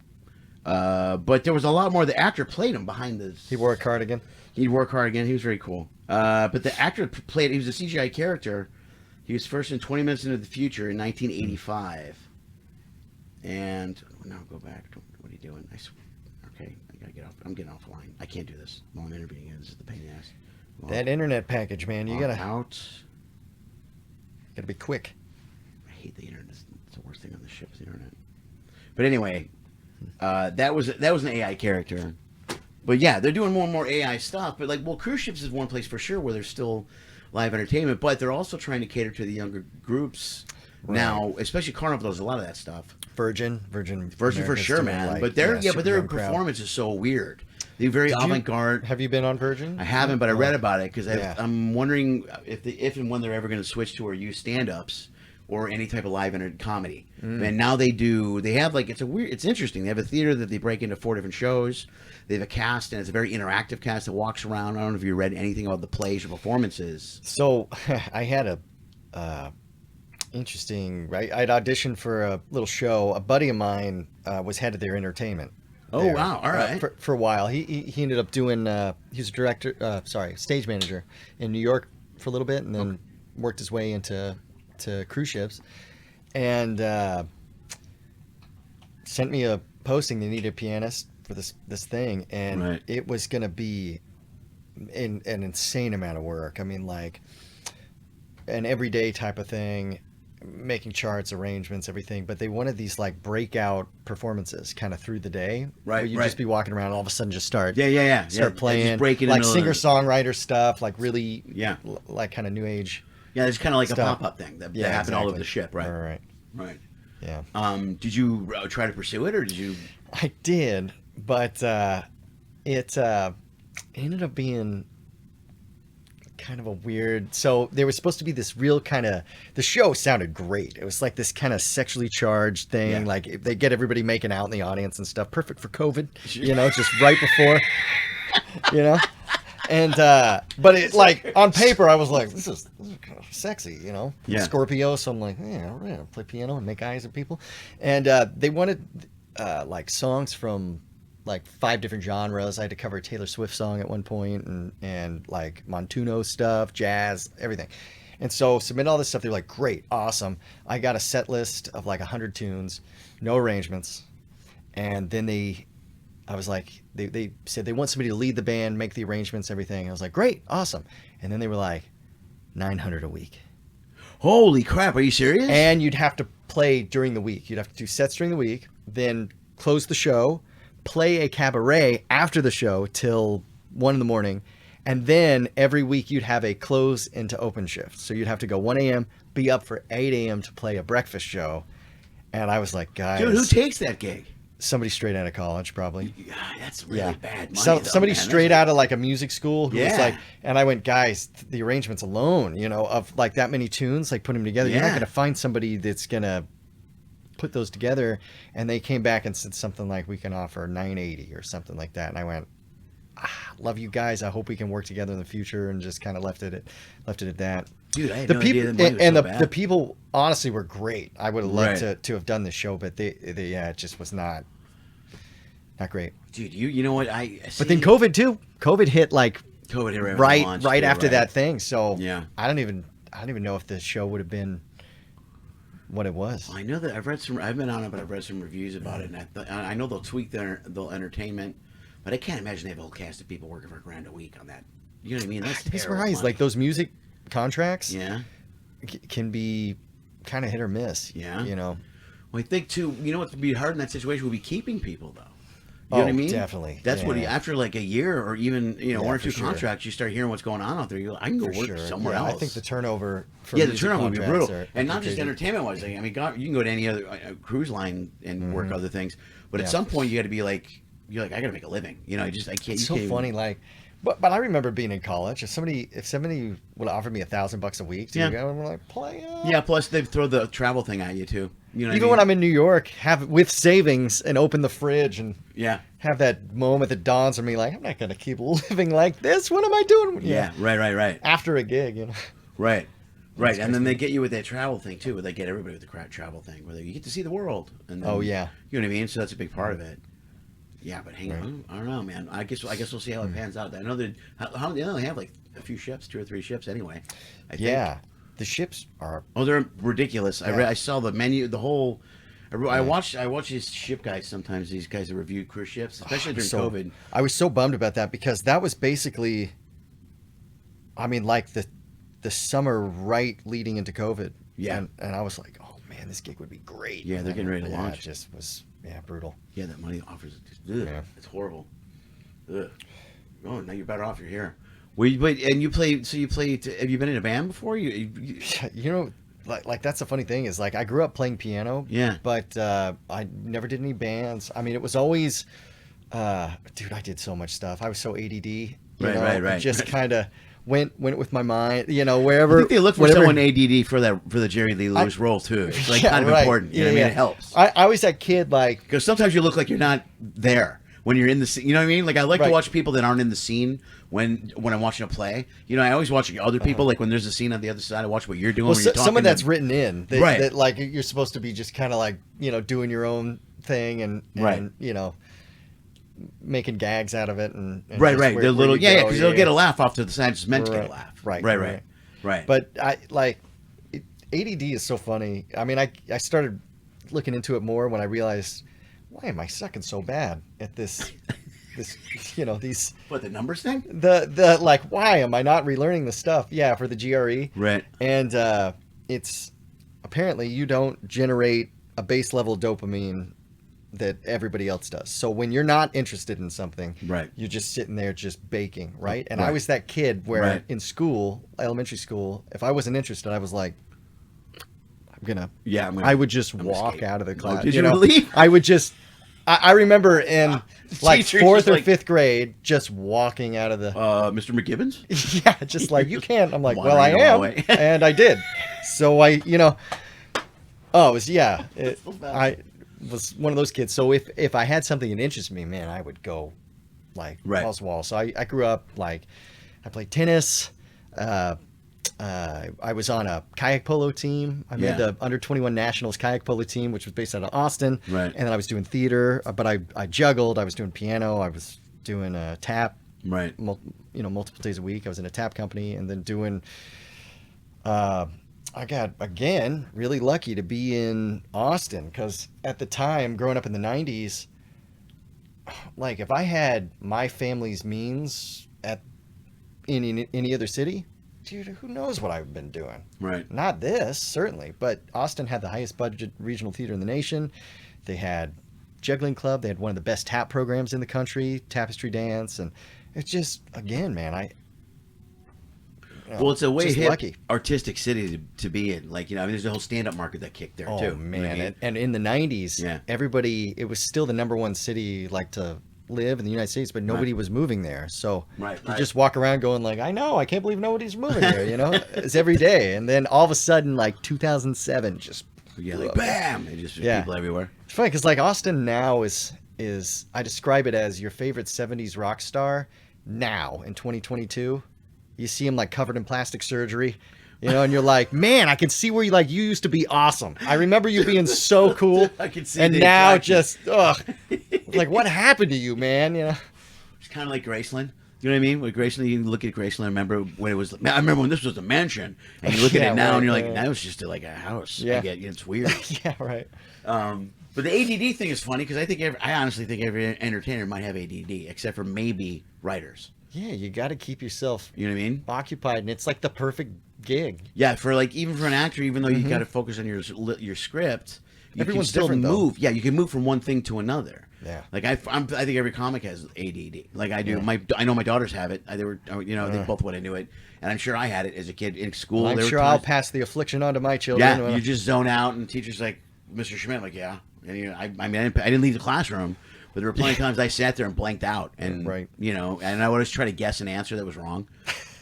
C: but there was a lot more. The actor played him behind this.
B: He wore a cardigan.
C: He wore a cardigan. He was very cool. But the actor played. He was a CGI character. He was first in 20 Minutes into the Future in 1985. And now go back. What are you doing? Okay, I gotta get off. I'm getting off the line. I can't do this while I'm interviewing you. This is the pain in the ass.
B: That internet package, man. You gotta be quick.
C: I hate the internet. It's the worst thing on the ship is the internet. But anyway, that was an AI character. But yeah, they're doing more and more AI stuff. But cruise ships is one place for sure where there's still live entertainment, but they're also trying to cater to the younger groups now, especially Carnival does a lot of that stuff.
B: Virgin
C: for
B: America's
C: sure,
B: doing,
C: man. But their performance is so weird. They're very avant-garde.
B: Have you been on Virgin?
C: I haven't, but I read about it because I'm wondering if and when they're ever going to switch to or use stand-ups or any type of live comedy. And now they have it's interesting. They have a theater that they break into 4 different shows. They have a cast, and it's a very interactive cast that walks around. I don't know if you read anything about the plays or performances.
B: So I had interesting, right? I'd auditioned for a little show. A buddy of mine was head of their entertainment.
C: Oh, wow. All right.
B: For a while. He ended up doing, he was a director, stage manager in New York for a little bit, and then worked his way into cruise ships. And sent me a posting. They needed a pianist for this thing, and it was going to be an insane amount of work. I mean, an everyday type of thing, making charts, arrangements, everything. But they wanted these breakout performances kind of through the day.
C: Right.
B: Where you'd just be walking around and all of a sudden just start playing,
C: just breaking
B: singer-songwriter stuff, really kind of new age.
C: Yeah, it's kind of like
B: stuff.
C: a pop-up thing that happened all over the ship, right?
B: Right.
C: Yeah. Did you try to pursue it, or did you?
B: I did, but it ended up being kind of a weird. So there was supposed to be this real the show sounded great. It was like this kind of sexually charged thing. Like they get everybody making out in the audience and stuff. Perfect for COVID, just right before, And but it on paper I was like, this is kind of sexy, Scorpio. So I'm like, I'm gonna play piano and make eyes at people. And they wanted songs from 5 different genres. I had to cover a Taylor Swift song at one point, and Montuno stuff, jazz, everything. And so submit all this stuff. They're like, great, awesome. I got a set list of 100 tunes, no arrangements. And then I was like, they said they want somebody to lead the band, make the arrangements, everything. I was like, great, awesome. And then they were like, 900 a week.
C: Holy crap, are you serious?
B: And you'd have to play during the week. You'd have to do sets during the week, then close the show, play a cabaret after the show till 1 in the morning. And then every week you'd have a close into open shift. So you'd have to go 1 a.m., be up for 8 a.m. to play a breakfast show. And I was like, guys.
C: Dude, who takes that gig?
B: Somebody straight out of college, probably.
C: Yeah, that's really bad money.
B: Somebody straight out of a music school who was and I went, guys, the arrangements alone, of that many tunes, put them together. You're not going to find somebody that's going to put those together. And they came back and said something like, we can offer 980 or something like that. And I went, love you guys. I hope we can work together in the future, and just kind of left it at that.
C: Dude, I had
B: no idea the people honestly were great. I would have loved to have done this show, but it just was not great.
C: Dude, you know what
B: But then COVID too. COVID hit
C: COVID hit
B: right after that thing. So
C: yeah,
B: I don't even know if the show would have been what it was.
C: I know that I've been on it, but I've read some reviews about it, and I know they'll tweak their entertainment, but I can't imagine they have a whole cast of people working for $1,000 a week on that. You know what I mean? That's terrible.
B: Those music contracts can be kind of hit or miss.
C: Yeah.
B: Well,
C: I think too, what would be hard in that situation would be keeping people, though. You know what I mean?
B: Definitely.
C: That's what after a year or even 1 or 2 contracts, you start hearing what's going on out there. You go, I can go work somewhere else.
B: I think the turnover.
C: The turnover would be brutal, and not just entertainment wise. I mean, God, you can go to any other cruise line and work other things, but at some point you got to be you're like, I got to make a living. I can't.
B: It's so funny. But I remember being in college. If somebody would offer me $1,000 a week to go, I'm like, play up.
C: Yeah, plus they throw the travel thing at you too. You know,
B: Even when I'm in New York, have with savings and open the fridge and have that moment that dawns on me, like, I'm not gonna keep living like this. What am I doing?
C: Yeah, right.
B: After a gig, you know.
C: Right. And then they get you with that travel thing too, where they get everybody with the travel thing, where you get to see the world. And then, you know what I mean? So that's a big part of it. Yeah, but hang on, I don't know, man. I guess we'll see how it pans out. I know that they only have like a few ships, 2 or 3 ships anyway. I think.
B: The ships are.
C: Oh, they're ridiculous. I saw the menu, the whole. I watch these ship guys sometimes. These guys that review cruise ships, especially during COVID.
B: I was so bummed about that because that was basically, I mean, like the summer right leading into COVID.
C: Yeah,
B: and I was like, oh man, this gig would be great.
C: Yeah, they're getting ready to launch.
B: It just was brutal.
C: Yeah, that money offers it's horrible. Ugh. Oh, now you're better off. You're here. You play. So you play. Have you been in a band before? You
B: know, like that's the funny thing is like I grew up playing piano.
C: Yeah.
B: But I never did any bands. I mean, it was always, dude. I did so much stuff. I was so ADD. You know,
C: right.
B: Just kind of went with my mind. You know, wherever.
C: I think they look for someone ADD for the Jerry Lee Lewis role too. It's like kind of important. You know what I mean? It helps.
B: I was that kid like
C: because sometimes you look like you're not there. When you're in the scene, you know what I mean? Like I like to watch people that aren't in the scene when I'm watching a play. You know, I always watch other people. Like when there's a scene on the other side, I watch what you're doing.
B: Well,
C: when you're talking
B: some of that's written in, that like you're supposed to be just kind of like doing your own thing and making gags out of it and
C: right. They're little because they'll get a laugh off to the side. It's meant to get a laugh. Right.
B: But I like ADD is so funny. I mean, I started looking into it more when I realized. Why am I sucking so bad at this? These.
C: What, the numbers thing?
B: The like, why am I not relearning the stuff? Yeah, for the GRE.
C: Right.
B: And it's apparently you don't generate a base level dopamine that everybody else does. So when you're not interested in something, you're just sitting there just baking, right? And I was that kid where in school, elementary school, if I wasn't interested, I was like. I would just walk out of the class.
C: Did you leave?
B: I would just. I remember in like 4th or 5th grade, just walking out of the.
C: Mr. McGibbon's?
B: Yeah, just like you can't. I'm like, well, I am, and I did. So I. Oh, it was I was one of those kids. So if I had something that interested me, man, I would go, like balls to wall. So I grew up like, I played tennis. I was on a kayak polo team. I made the under 21 nationals kayak polo team, which was based out of Austin.
C: Right.
B: And then I was doing theater, but I juggled. I was doing piano. I was doing tap.
C: Right.
B: Multiple days a week. I was in a tap company, and then doing. I got again really lucky to be in Austin because at the time, growing up in the '90s, like if I had my family's means in any other city. Dude, who knows what I've been doing?
C: Right.
B: Not this, certainly. But Austin had the highest budget regional theater in the nation. They had juggling club. They had one of the best tap programs in the country, tapestry dance. And it's just, again, man,
C: well, it's a way hip
B: lucky.
C: Artistic city to be in. Like, there's the whole stand-up market that kicked there, too.
B: Oh, man. And in the 90s, everybody, it was still the number 1 city, like, to live in the United States, but nobody was moving there. So you just walk around going like, I know, I can't believe nobody's moving there, It's every day. And then all of a sudden, like 2007, just
C: like bam, it just people everywhere.
B: It's funny because like Austin now is I describe it as your favorite 70s rock star now in 2022. You see him like covered in plastic surgery. And you're like, man, I can see where you used to be awesome. I remember you being so cool.
C: I can see.
B: And now just, like, what happened to you, man?
C: It's kind of like Graceland. You know what I mean? With Graceland, you look at Graceland. I remember when this was a mansion, and you look at it now, and you're like, that was just like a house.
B: Yeah,
C: it's weird.
B: Yeah, right.
C: But the ADD thing is funny because I honestly think every entertainer might have ADD, except for maybe writers.
B: Yeah, you got to keep yourself, occupied, and it's like the perfect gig.
C: Yeah, for even for an actor, even though you got to focus on your script, you
B: Everyone's
C: can still move.
B: Though.
C: Yeah, you can move from one thing to another.
B: Yeah.
C: Like I think every comic has ADD. Like I do. Yeah. I know my daughters have it. They both went into it, and I'm sure I had it as a kid in school.
B: Well, I'm sure I'll pass the affliction on to my children.
C: Yeah, you just zone out, and teachers like Mr. Schmidt, like, yeah. And I didn't leave the classroom. But there were plenty of times I sat there and blanked out, and
B: Right.
C: you know, and I would always try to guess an answer that was wrong.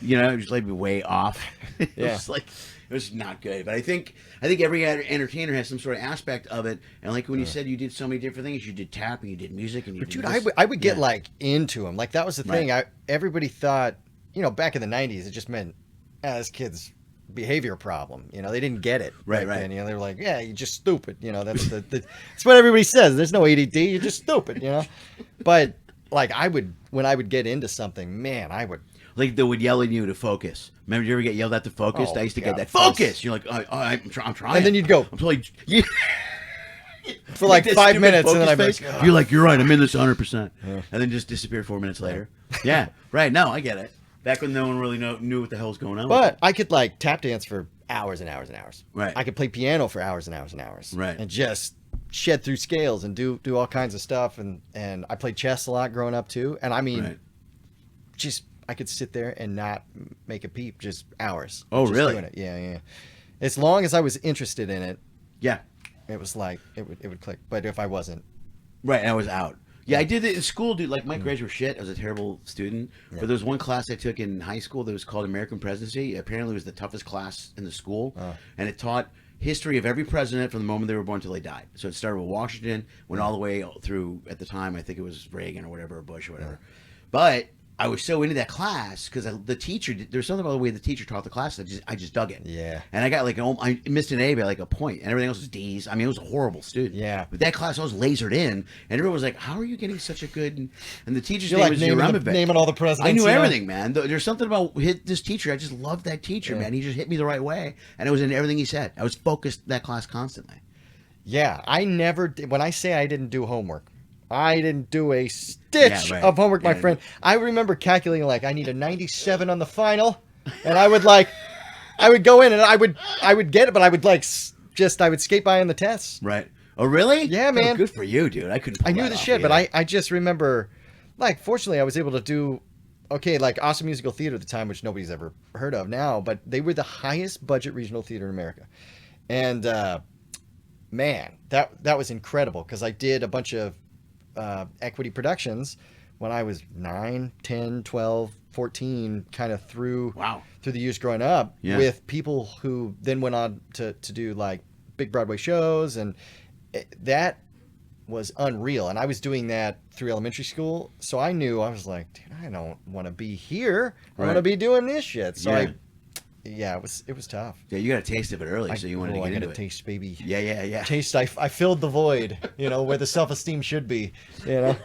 C: You know, it was like way off. It
B: Yeah.
C: was like it was not good. But I think every entertainer has some sort of aspect of it. And like when you said you did so many different things, you did tap and you did music and you
B: But
C: did
B: dude,
C: this.
B: I would get
C: Yeah.
B: like into them. Like that was the thing.
C: Right.
B: Everybody thought, you know, back in the '90s, it just meant as kids behavior problem. You know, they didn't get it.
C: Right,
B: back
C: right.
B: then. You know, they were like, yeah, you're just stupid. You know, that's that's what everybody says. There's no ADD. You're just stupid. You know, but like when I would get into something, man, I would.
C: Like they would yell at you to focus. Remember, did you ever get yelled at to focus?
B: Oh,
C: I used to
B: yeah,
C: get that
B: of course.
C: focus. You're like, I'm trying.
B: And then you'd go
C: I'm totally.
B: for like
C: That
B: 5
C: stupid
B: minutes, and then I'd be
C: focus
B: like,
C: face. You're like, you're right. I'm in this 100%,
B: Yeah.
C: and then just disappear 4 minutes later. Yeah, right. No, I get it. Back when no one really knew what the hell's going on.
B: but I could like tap dance for hours and hours and hours.
C: Right.
B: I could play piano for hours and hours and hours.
C: Right.
B: And just shed through scales and do all kinds of stuff. And I played chess a lot growing up too. And I mean,
C: Right.
B: just I could sit there and not make a peep, just hours.
C: Oh,
B: just
C: really?
B: doing it. Yeah, yeah. As long as I was interested in it,
C: Yeah,
B: it was like it would click. But if I wasn't,
C: right. I was out. Yeah, I did it in school, dude. Like my grades were shit. I was a terrible student.
B: Yeah.
C: But there was one class I took in high school that was called American Presidency. Apparently, it was the toughest class in the school, and it taught history of every president from the moment they were born until they died. So it started with Washington, went all the way through. At the time, I think it was Reagan or whatever, or Bush or whatever. But I was so into that class because the teacher. There's something about the way the teacher taught the class that I just dug it.
B: Yeah.
C: And I got like I missed an A by like a point, and everything else was D's. I mean, it was a horrible student.
B: Yeah.
C: But that class, I was lasered in, and everyone was like, "How are you getting such a good?" And the teacher's
B: you're
C: name
B: like
C: was
B: naming,
C: Uramovic.
B: naming all the presidents.
C: I knew
B: you know?
C: everything, man. There's something about this teacher. I just loved that teacher,
B: Yeah.
C: man. He just hit me the right way, and it was in everything he said. I was focused that class constantly.
B: Yeah, I never did. When I say I didn't do homework, I didn't do a stitch
C: Yeah, right.
B: of homework, my
C: Yeah.
B: friend. I remember calculating like I need a 97 on the final, and I would like, I would go in and I would get it, but I would like I would skate by on the tests.
C: Right? Oh, really?
B: Yeah,
C: Oh,
B: man.
C: good for you, dude. I couldn't.
B: I
C: pull
B: knew
C: that
B: the
C: off
B: shit, but
C: either.
B: I just remember, like, fortunately, I was able to do okay, like Awesome Musical Theater at the time, which nobody's ever heard of now, but they were the highest budget regional theater in America, and man, that was incredible because I did a bunch of equity productions when I was 9, 10, 12, 14, kind of through
C: Wow.
B: through the years growing up
C: Yeah.
B: with people who then went on to do like big Broadway shows, and that was unreal. And I was doing that through elementary school, so I knew I was like, dude, I don't want to be here. I want to
C: Right.
B: be doing this shit. So
C: Yeah.
B: it was tough.
C: Yeah, you got a taste of it early, so you wanted to
B: I
C: get
B: got
C: into
B: a
C: it.
B: taste, baby.
C: Yeah.
B: Taste. I filled the void. You know where the self-esteem should be. You know.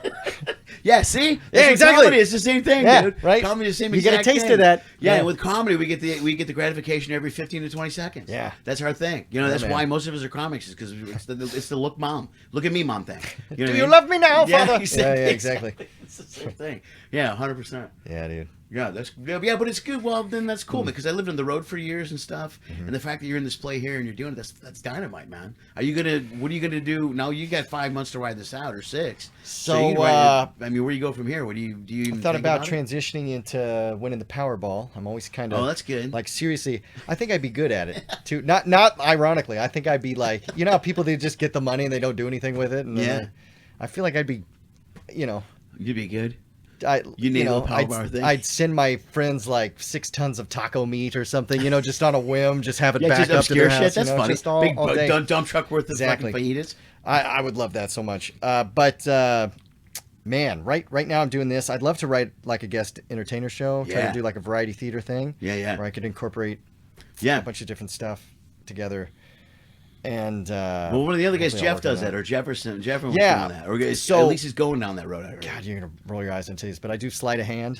C: Yeah, see? That's
B: Yeah,
C: what
B: exactly.
C: Comedy is the same thing,
B: Yeah,
C: dude.
B: right?
C: Comedy is the same
B: You get a
C: exact
B: taste
C: thing.
B: of that.
C: Yeah,
B: Yeah.
C: and with comedy we get the gratification every 15 to 20 seconds.
B: Yeah.
C: That's our thing. You know,
B: Yeah,
C: that's
B: man.
C: why most of us are comics, is because it's the look at me mom thing. You know
B: Do
C: what I
B: you
C: mean?
B: love me now,
C: Yeah,
B: Father?
C: exactly.
B: Yeah, exactly.
C: It's the same thing. Yeah, 100%.
B: Yeah, dude.
C: Yeah, but it's good. Well, then that's cool because I lived on the road for years and stuff, and the fact that you're in this play here and you're doing it, that's dynamite, man. What are you gonna do now? You got 5 months to ride this out, or 6.
B: So,
C: you can ride it- I mean, where do you go from here? What do you
B: I
C: even
B: thought
C: think
B: about
C: it?
B: transitioning into winning the Powerball. I'm always kind of
C: Oh, that's good.
B: like seriously. I think I'd be good at it too. Not ironically. I think I'd be like, you know how people, they just get the money and they don't do anything with it. And
C: Yeah.
B: I feel like I'd be, you know,
C: You'd be good.
B: you
C: need a
B: know,
C: little Powerball thing?
B: I'd send my friends like 6 tons of taco meat or something, you know, just on a whim, just have it
C: Yeah,
B: back
C: just
B: up to
C: obscure
B: their
C: shit.
B: house.
C: That's
B: you know,
C: funny.
B: Just all,
C: Big
B: all day.
C: dump truck worth of
B: Exactly.
C: fucking fajitas.
B: I would love that so much. But man, right now I'm doing this. I'd love to write like a guest entertainer show. Try
C: Yeah.
B: to do like a variety theater thing.
C: Yeah.
B: Where I could incorporate
C: Yeah.
B: a bunch of different stuff together. And
C: Well, one of the other guys,
B: hopefully I'll
C: Jeff,
B: work
C: does
B: on
C: that, or Jefferson was
B: Yeah.
C: doing that, or
B: So-
C: at least he's going down that road. I heard.
B: God, you're gonna roll your eyes and this, but I do sleight of hand.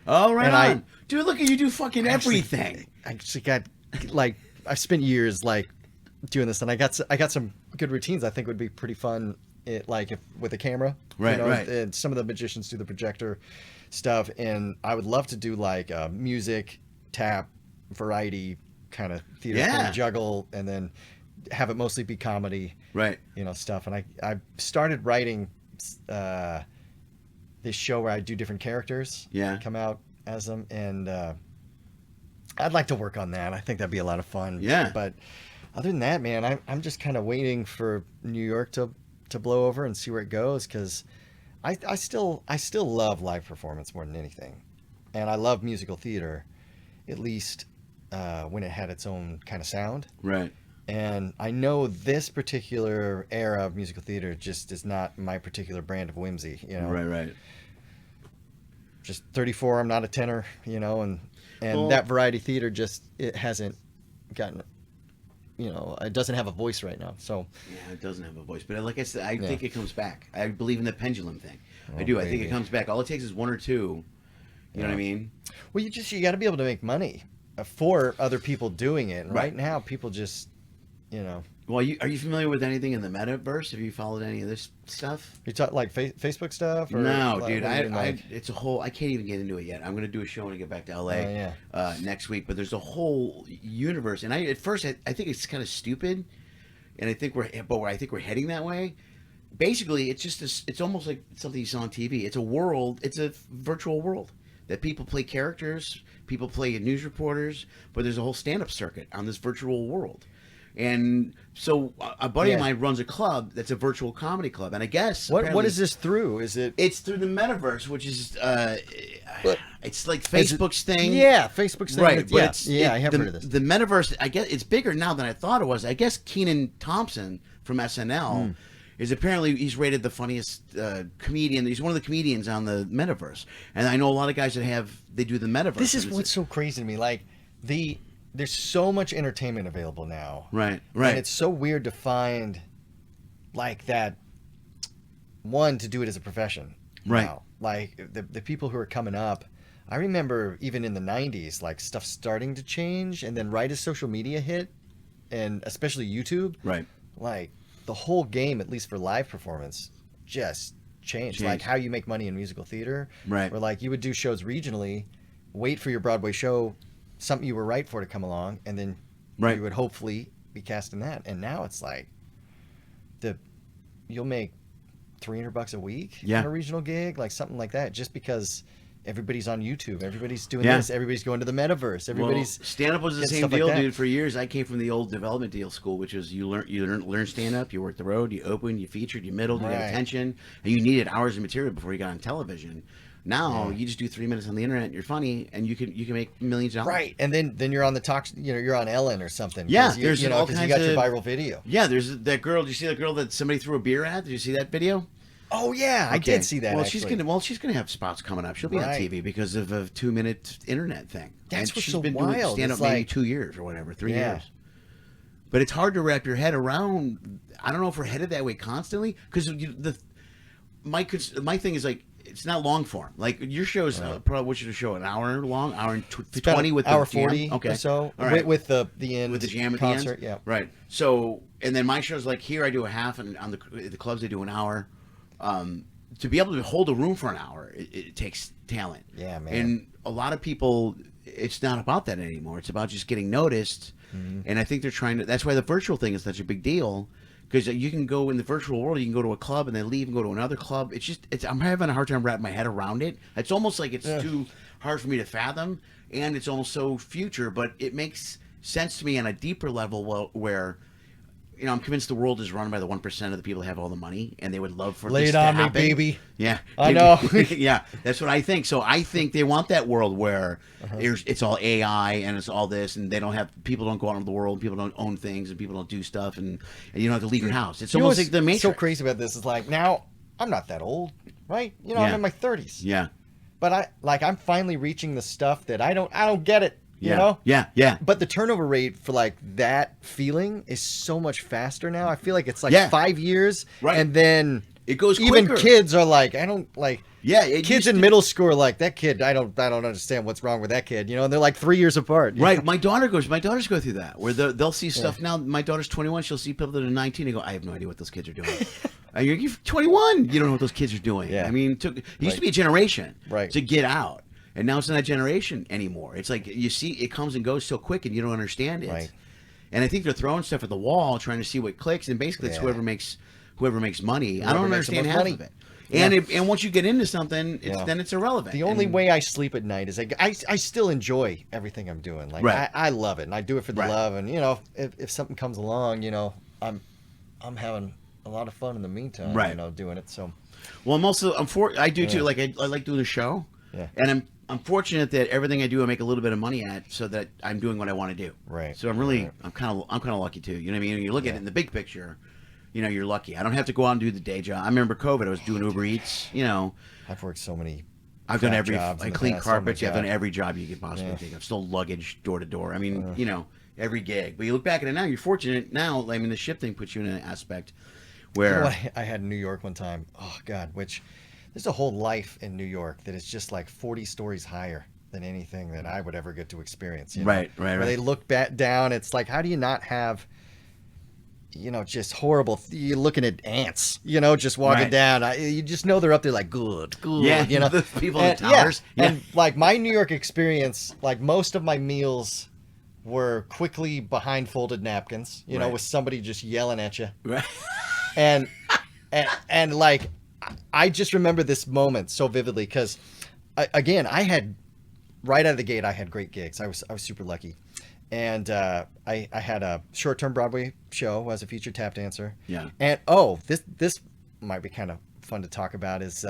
C: Oh, right
B: and
C: on, dude. Look at you do fucking everything.
B: I actually got like I've spent years like doing this, and I got some good routines. I think would be pretty fun. With a camera,
C: Right,
B: you know,
C: right.
B: And some of the magicians do the projector stuff, and I would love to do like music, tap, variety kind of theater
C: Yeah.
B: thing, juggle, and then have it mostly be comedy,
C: Right.
B: you know, stuff. And I started writing this show where I do different characters,
C: Yeah.
B: come out as them, and I'd like to work on that. I think that'd be a lot of fun.
C: Yeah.
B: But other than that, man, I'm just kind of waiting for New York to blow over and see where it goes, because I still love live performance more than anything, and I love musical theater, at least when it had its own kind of sound.
C: Right.
B: And I know this particular era of musical theater just is not my particular brand of whimsy, you know.
C: Right.
B: Just 34, I'm not a tenor, you know, and
C: Well,
B: that variety theater just, it hasn't gotten, you know, it doesn't have a voice right now. So
C: Yeah, it doesn't have a voice, but like I said, I
B: Yeah.
C: think it comes back. I believe in the pendulum thing. I
B: Oh,
C: do. I think
B: baby.
C: it comes back. All it takes is one or two. You know what I mean?
B: well, you got to be able to make money for other people doing it. And right
C: Right.
B: now, people just, you know,
C: Well, are you familiar with anything in the metaverse? Have you followed any of this stuff?
B: you talk like Facebook stuff. Or
C: No,
B: like,
C: dude.
B: what do you mean, like-
C: It's a whole. I can't even get into it yet. I'm going to do a show when I get back to LA
B: yeah.
C: next week. But there's a whole universe, and at first I think it's kind of stupid, and I think we're heading that way. Basically, it's just it's almost like something you saw on TV. It's a world. It's a virtual world that people play characters, people play news reporters, but there's a whole stand-up circuit on this virtual world. And so a buddy of
B: Yeah.
C: mine runs a club that's a virtual comedy club, and I guess
B: what
C: apparently-
B: is this through? Is it?
C: It's through the metaverse, which is
B: But-
C: it's like
B: Is it-
C: Facebook's thing.
B: Yeah, Facebook's thing.
C: Right, but
B: Yeah,
C: it's
B: I have
C: the,
B: heard of this.
C: The metaverse, I guess it's bigger now than I thought it was. I guess Keenan Thompson from SNL
B: Hmm.
C: is apparently he's rated the funniest comedian. He's one of the comedians on the metaverse, and I know a lot of guys that they do the metaverse.
B: This is
C: and
B: what's so crazy to me. Like there's so much entertainment available now.
C: right.
B: And it's so weird to find like that one to do it as a profession.
C: Right.
B: Now. Like the people who are coming up, I remember even in the 90s, like stuff starting to change, and then right as social media hit, and especially YouTube,
C: Right.
B: like the whole game, at least for live performance, just changed. Like how you make money in musical theater.
C: Right.
B: Or like you would do shows regionally, wait for your Broadway show, something you were right for to come along, and then
C: Right.
B: you would hopefully be cast in that. And now it's like you'll make $300 a week
C: Yeah.
B: on a regional gig, like something like that, just because everybody's on YouTube, everybody's doing
C: Yeah.
B: this, everybody's going to the metaverse, everybody's
C: stand up was the
B: getting
C: same
B: stuff like
C: deal,
B: that.
C: dude. For years, I came from the old development deal school, which is you learn stand up, you work the road, you open, you featured, you middled, you got
B: Right.
C: attention, and you needed hours of material before you got on television. Now you just do 3 minutes on the internet, you're funny, and you can make millions of dollars.
B: Right, and then you're on the talk, you're on Ellen or something.
C: Yeah,
B: 'cause
C: there's all
B: because you
C: kinds
B: got your
C: of-
B: viral video.
C: Yeah, there's that girl. Did you see that girl that somebody threw a beer at? Did you see that video?
B: Oh yeah, I
C: Okay.
B: did see that.
C: Well,
B: actually.
C: she's gonna have spots coming up. She'll be on
B: Right.
C: TV because of a 2-minute internet thing.
B: That's
C: And
B: what's
C: she's
B: so
C: been doing
B: wild.
C: stand up
B: It's
C: maybe
B: like-
C: 2 years or whatever, 3
B: Yeah.
C: years. But it's hard to wrap your head around. I don't know if we're headed that way constantly because my thing is like it's not long form. Like your show's probably what's your show, an hour long, hour and
B: It's about
C: 20 with
B: hour
C: the jam?
B: 40
C: okay.
B: or so,
C: All right.
B: with the end
C: with the jam at
B: concert.
C: the end.
B: Yeah,
C: Right. So, and then my show's like here I do a half, and on the clubs they do an hour. To be able to hold a room for an hour, it takes talent.
B: Yeah, man.
C: And a lot of people, it's not about that anymore. It's about just getting noticed.
B: Mm-hmm.
C: And I think they're trying to. That's why the virtual thing is such a big deal. Because you can go in the virtual world, you can go to a club and then leave and go to another club. I'm having a hard time wrapping my head around it. It's almost like it's too hard for me to fathom, and it's almost so future. But it makes sense to me on a deeper level where, I'm convinced the world is run by the 1% of the people who have all the money, and they would love for
B: Lay
C: this
B: it
C: to
B: on me,
C: happen.
B: baby.
C: Yeah,
B: I know.
C: Yeah, that's what I think. So I think they want that world where it's all AI and it's all this, and people don't go out into the world, people don't own things, and people don't do stuff, and you don't have to leave your house. It's
B: You know
C: almost
B: what's
C: like the Matrix.
B: so crazy about this is like now I'm not that old, right? I'm
C: Yeah.
B: in my 30s.
C: Yeah,
B: But I'm finally reaching the stuff that I don't get it. You know?
C: Yeah.
B: But the turnover rate for like that feeling is so much faster now. I feel like it's like
C: Yeah.
B: 5 years,
C: Right.
B: and then
C: It goes
B: even
C: quicker.
B: kids are like, I don't like.
C: Yeah, it
B: Kids
C: used
B: in
C: to-
B: middle school are like, that kid, I don't understand what's wrong with that kid, and they're like 3 years apart. you
C: Right,
B: know?
C: my daughters go through that where they'll see stuff now. My daughter's 21; she'll see people that are 19 and go, "I have no idea what those kids are doing." You're 21; you don't know what those kids are doing.
B: Yeah.
C: I mean, it used to be a generation
B: Right.
C: to get out, and now it's not a generation anymore. It's like you see it comes and goes so quick, and you don't understand it.
B: Right.
C: And I think they're throwing stuff at the wall, trying to see what clicks, and basically it's
B: Yeah.
C: whoever makes money. I
B: Whoever
C: don't
B: makes the
C: understand
B: most
C: half
B: money.
C: of it.
B: Yeah.
C: And once you get into something,
B: Yeah.
C: then it's irrelevant.
B: The only
C: And-
B: way I sleep at night is I still enjoy everything I'm doing. Like
C: Right.
B: I love it, and I do it for the
C: Right.
B: love. And if something comes along, I'm having a lot of fun in the meantime.
C: Right.
B: Doing it. So
C: Well, I do too.
B: Yeah.
C: Like I like doing the show,
B: Yeah.
C: and I'm fortunate that everything I do I make a little bit of money at, so that I'm doing what I want to do.
B: Right.
C: So I'm kind of lucky too. You know what I mean? When you look at
B: Yeah.
C: it in the big picture, you're lucky. I don't have to go out and do the day job. I remember COVID. I was doing Uber Eats.
B: I've worked so many.
C: I've done
B: crap
C: every.
B: jobs
C: I
B: in the
C: clean
B: past.
C: carpets.
B: Oh my
C: I've done
B: God.
C: every job you could possibly
B: Yeah.
C: think of. Still luggage door to door. I mean, every gig. But you look back at it now. You're fortunate now. I mean, the ship thing puts you in an aspect
B: You know
C: where.
B: what I had in New York one time. Oh God, which there's a whole life in New York that is just like 40 stories higher than anything that I would ever get to experience. You know?
C: Right.
B: Where they look back down, it's like, how do you not have, just horrible? You're looking at ants, just walking
C: Right.
B: down. You just know they're up there like good.
C: Yeah, the people in the
B: And,
C: towers. Yeah.
B: And like my New York experience, like most of my meals were quickly behind folded napkins,
C: Right.
B: with somebody just yelling at you.
C: Right.
B: And and like I just remember this moment so vividly because again I had right out of the gate I had great gigs. I was super lucky, and I had a short-term Broadway show as a featured tap dancer.
C: Yeah.
B: And this might be kind of fun to talk about is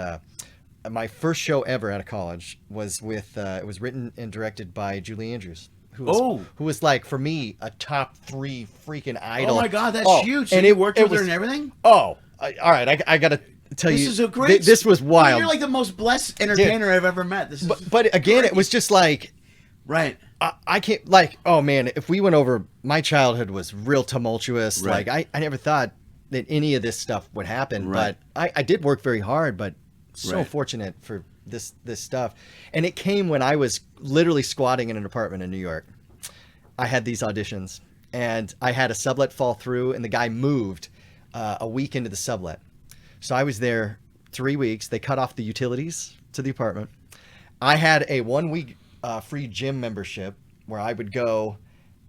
B: my first show ever out of college was with it was written and directed by Julie Andrews. Who was like, for me, a top 3 freaking idol.
C: Oh my God, that's huge. So
B: and
C: you
B: it
C: worked
B: it
C: with her
B: was-
C: and everything?
B: all right, I gotta tell you,
C: This is a great.
B: this was wild.
C: You're like the most blessed entertainer I've ever met. This is.
B: But again, it was just like,
C: Right.
B: I can't, like, oh man, if we went over, my childhood was real tumultuous.
C: Right.
B: Like, I never thought that any of this stuff would happen,
C: Right.
B: but I did work very hard, but so
C: Right.
B: fortunate for this stuff. And it came when I was literally squatting in an apartment in New York. I had these auditions, and I had a sublet fall through, and the guy moved a week into the sublet. So I was there 3 weeks. They cut off the utilities to the apartment. I had a 1 week free gym membership where I would go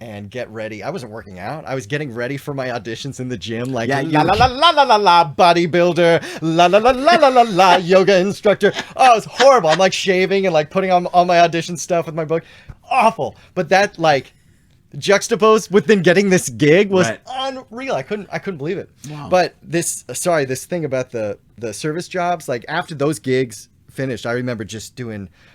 B: and get ready. I wasn't working out. I was getting ready for my auditions in the gym, like
C: Yeah,
B: la la la la la la la bodybuilder, la la la la la la la yoga instructor. Oh, it was horrible. I'm like shaving and like putting on all my audition stuff with my book. Awful. But that like juxtaposed with then getting this gig was
C: Right.
B: unreal. I couldn't believe it.
C: Wow.
B: But this thing about the service jobs, like after those gigs finished, I remember just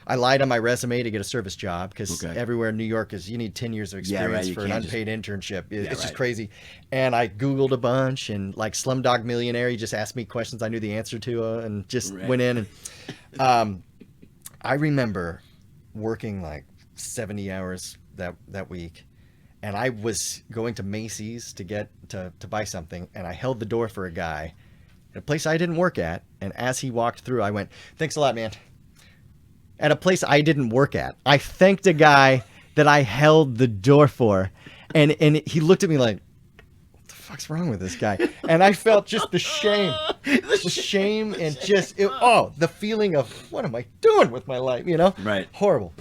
B: I lied on my resume to get a service job because
C: Okay.
B: everywhere in New York you need 10 years of
C: Yeah, right,
B: experience
C: you
B: for an
C: can't just-
B: unpaid internship. It's just
C: right.
B: crazy. And I Googled a bunch, and like Slumdog Millionaire, he just asked me questions I knew the answer to and just
C: Right.
B: went in. And I remember working like 70 hours that week. And I was going to Macy's to get to buy something, and I held the door for a guy at a place I didn't work at. And as he walked through, I went, "Thanks a lot, man." At a place I didn't work at, I thanked a guy that I held the door for, and he looked at me like, "What the fuck's wrong with this guy?" And I felt just the shame and just the feeling of what am I doing with my life?
C: Right.
B: Horrible.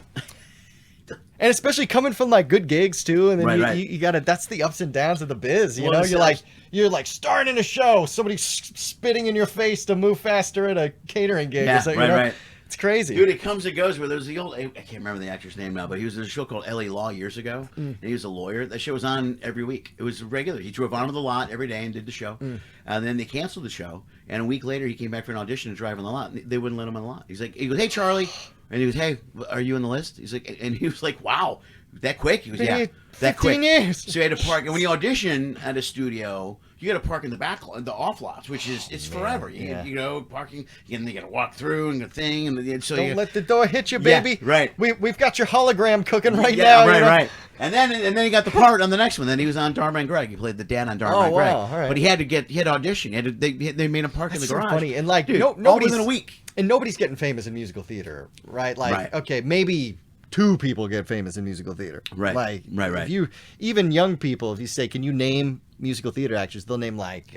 B: And especially coming from like good gigs too, and then
C: Right.
B: you gotta. That's the ups and downs of the biz,
C: Well,
B: know.
C: it's-
B: You're like starring in a show, somebody spitting in your face to move faster at a catering gig.
C: Yeah,
B: It's like,
C: right.
B: It's crazy.
C: Dude, it comes and goes. Where there's the old, I can't remember the actor's name now, but he was in a show called L.A. Law years ago, and he was a lawyer. That show was on every week. It was regular. He drove onto the lot every day and did the show, and then they canceled the show. And a week later, he came back for an audition to drive on the lot. And they wouldn't let him on the lot. He goes, "Hey, Charlie," and he goes, "Hey, are you on the list?" He's like, and he was like, "Wow, that quick?" He goes, "Yeah, that
B: 15
C: quick."
B: years.
C: So he had to park, and when you audition at a studio, you got to park in the back, the off lots, which is it's forever.
B: yeah.
C: Parking, and you got to walk through and the thing, and so
B: Don't
C: you,
B: let the door hit you,
C: Yeah,
B: baby.
C: right.
B: We've got your hologram cooking right
C: yeah,
B: now.
C: right. And then he got the part on the next one. Then he was on Dharma and Greg. He played the dad on Dharma
B: Oh,
C: and Greg.
B: wow, all right.
C: But he had to audition. They made him park in
B: That's
C: the
B: so
C: garage.
B: funny. And like,
C: Dude,
B: nobody's
C: all within a week.
B: And nobody's getting famous in musical theater, right? Like,
C: Right.
B: okay, maybe 2 people get famous in musical theater.
C: Right.
B: Like,
C: Right.
B: If you, even young people, if you say, "Can you name musical theater actors?" They'll name like,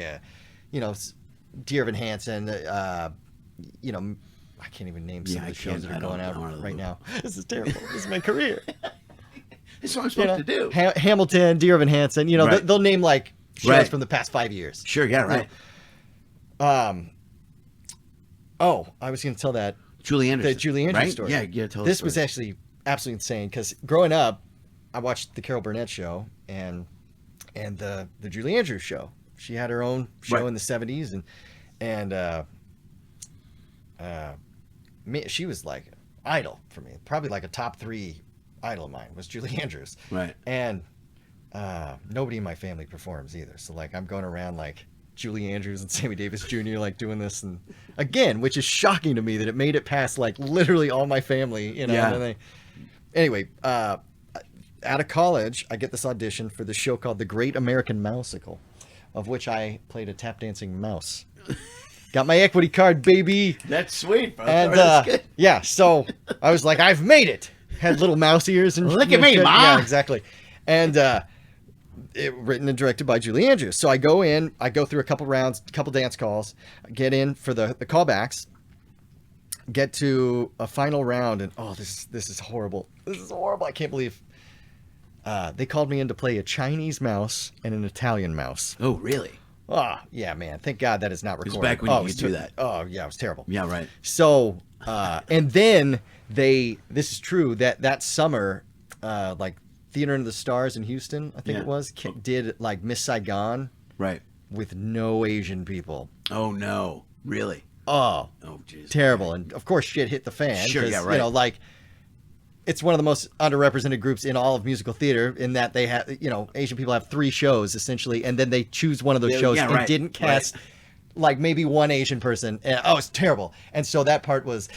B: Dear Evan Hansen. I can't even name some
C: Yeah,
B: of
C: I
B: the shows
C: can't.
B: that
C: I
B: are
C: don't
B: going out
C: know.
B: right now. This is terrible. This is my career.
C: That's what I'm supposed to do.
B: Hamilton, Dear Evan Hansen.
C: Right.
B: They'll name like shows
C: Right.
B: from the past 5 years.
C: Sure, yeah, right.
B: I was going to tell that
C: Julie Anderson.
B: the Julie Andrews
C: right?
B: story.
C: Yeah, tell
B: This
C: the
B: was
C: story.
B: actually absolutely insane because growing up, I watched the Carol Burnett show and the Julie Andrews show. She had her own show
C: Right.
B: in the 70s, and she was like idol for me. Probably like a top 3 idol of mine was Julie Andrews.
C: Right.
B: And nobody in my family performs either. So like I'm going around like Julie Andrews and Sammy Davis Jr. like doing this, and again, which is shocking to me that it made it past like literally all my family, you know.
C: Yeah.
B: Anyway, out of college, I get this audition for this show called The Great American Mouseicle, of which I played a tap dancing mouse. Got my equity card, baby.
C: That's sweet, bro.
B: And
C: That's good.
B: yeah, so I was like, I've made it. Had little mouse ears and
C: Look at me,
B: shit.
C: Ma.
B: Yeah, exactly. And written and directed by Julie Andrews. So I go in, I go through a couple rounds, a couple dance calls, get in for the callbacks, get to a final round, and this is horrible. This is horrible. I can't believe they called me in to play a Chinese mouse and an Italian mouse.
C: Oh, really?
B: Oh, yeah, man. Thank God that is not recorded.
C: back when you could do that.
B: Oh, yeah, it was terrible.
C: Yeah, right.
B: So, and then this is true, that summer, like Theater of the Stars in Houston, I think
C: Yeah.
B: it was, did like Miss Saigon
C: Right.
B: with no Asian people.
C: Oh, no. Really?
B: Oh,
C: jeez.
B: terrible. And of course shit hit the fan.
C: Sure,
B: 'cause,
C: yeah, right.
B: You know, like, it's one of the most underrepresented groups in all of musical theater in that they have, you know, Asian people have 3 shows essentially, and then they choose one of those shows and
C: right,
B: didn't cast like maybe one Asian person. And, it's terrible. And so that part was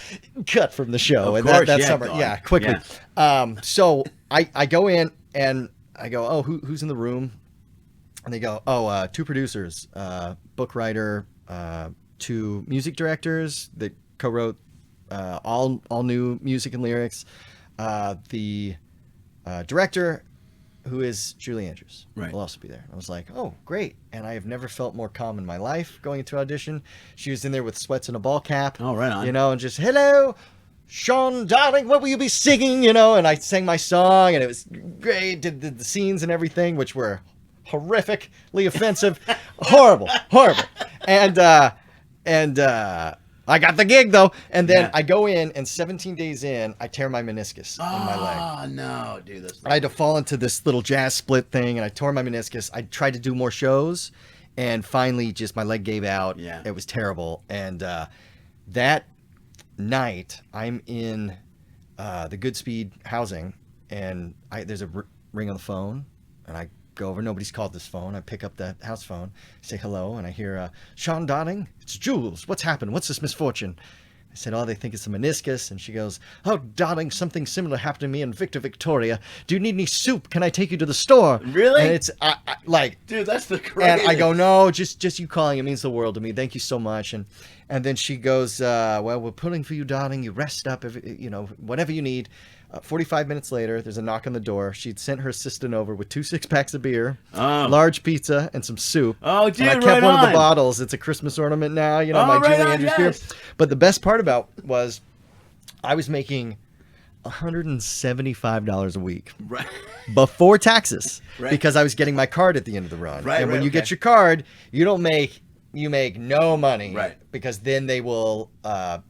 B: cut from the show.
C: Of
B: and
C: course,
B: that
C: yeah,
B: summer,
C: God.
B: quickly.
C: Yeah.
B: So I go in and I go, who's in the room? And they go, 2 producers, book writer, 2 music directors that co-wrote all new music and lyrics, the director, who is Julie Andrews, will also be there. I was like, oh, great. And I have never felt more calm in my life going into audition. She was in there with sweats and a ball cap.
C: Oh, right on.
B: You know, and just, hello, Sean, darling, what will you be singing? You know, and I sang my song, and it was great. Did the scenes and everything, which were horrifically offensive. horrible. And I got the gig, though. And then I go in, and 17 days in, I tear my meniscus in my leg.
C: Oh, no, dude.
B: I had to fall into this little jazz split thing, and I tore my meniscus. I tried to do more shows, and finally just my leg gave out.
C: Yeah.
B: It was terrible. And that night, I'm in the Goodspeed housing, and there's a ring on the phone, and I go over. Nobody's called this phone. I pick up the house phone, say hello, and I hear, Sean, darling, it's Jules. What's happened? What's this misfortune? I said, they think it's a meniscus. And she goes, oh, darling, something similar happened to me in Victoria. Do you need any soup? Can I take you to the store?
C: Really?
B: And it's like,
C: dude, that's the crazy.
B: and I go, no, just you calling. It means the world to me. Thank you so much. And then she goes, well, we're pulling for you, darling. You rest up, whatever you need. 45 minutes later, there's a knock on the door. She'd sent her assistant over with 2 6-packs of beer, large pizza, and some soup.
C: Oh, dude,
B: and I kept
C: right
B: one of
C: on.
B: the bottles. It's a Christmas ornament now, my
C: right
B: Julie
C: on,
B: Andrews
C: yes.
B: beer. But the best part about was I was making $175 a week
C: Right.
B: before taxes
C: Right.
B: because I was getting my card at the end of the run.
C: Right,
B: and when
C: right,
B: you
C: okay.
B: get your card, you make no money,
C: Right.
B: because then they will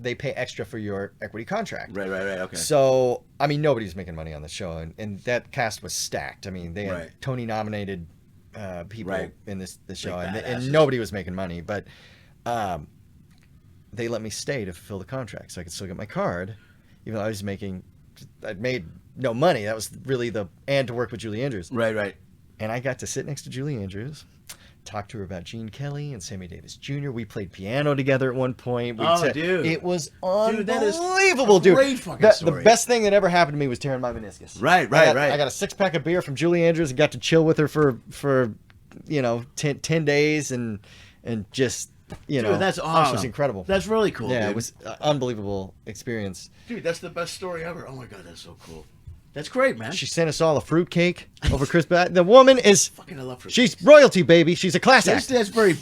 B: they pay extra for your equity contract.
C: Right, okay.
B: So, I mean, nobody's making money on the show, and that cast was stacked. I mean, they had
C: Right.
B: Tony-nominated people
C: Right.
B: in this show,
C: Big
B: and
C: badasses.
B: nobody was making money, but they let me stay to fulfill the contract, so I could still get my card, even though I'd made no money. That was really and to work with Julie Andrews.
C: Right.
B: And I got to sit next to Julie Andrews, talk to her about Gene Kelly and Sammy Davis Jr. We played piano together at one point.
C: Dude.
B: It was
C: Dude, that is
B: unbelievable, dude.
C: great fucking
B: The
C: story.
B: best thing that ever happened to me was tearing my meniscus.
C: Right.
B: I got a 6-pack of beer from Julie Andrews and got to chill with her for 10 days and just,
C: Dude, that's
B: It
C: awesome.
B: was incredible.
C: That's really cool,
B: Yeah,
C: dude.
B: it was an unbelievable experience.
C: Dude, that's the best story ever. Oh, my God, that's so cool. That's great, man.
B: She sent us all a fruitcake over Christmas. The woman is...
C: Fucking I love fruit.
B: She's royalty, baby. She's a class act.
C: That's very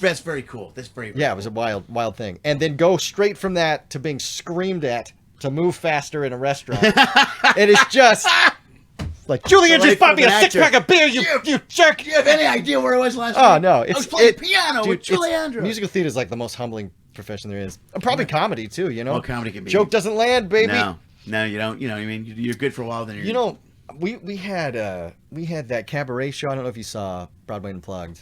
C: cool. That's very
B: Yeah, it was a wild thing. And then go straight from that to being screamed at to move faster in a restaurant. It is just like, Julie Andrews bought me a 6-pack of beer, you jerk.
C: Do you have any idea where I was last
B: Oh,
C: week?
B: no.
C: I was playing piano with Julie Andrews.
B: Musical theater is like the most humbling profession there is. Probably comedy, too,
C: Well, comedy can be.
B: Joke doesn't land, baby.
C: No, you don't. You know what I mean? You're good for a while, then you're...
B: We had that cabaret show. I don't know if you saw Broadway Unplugged.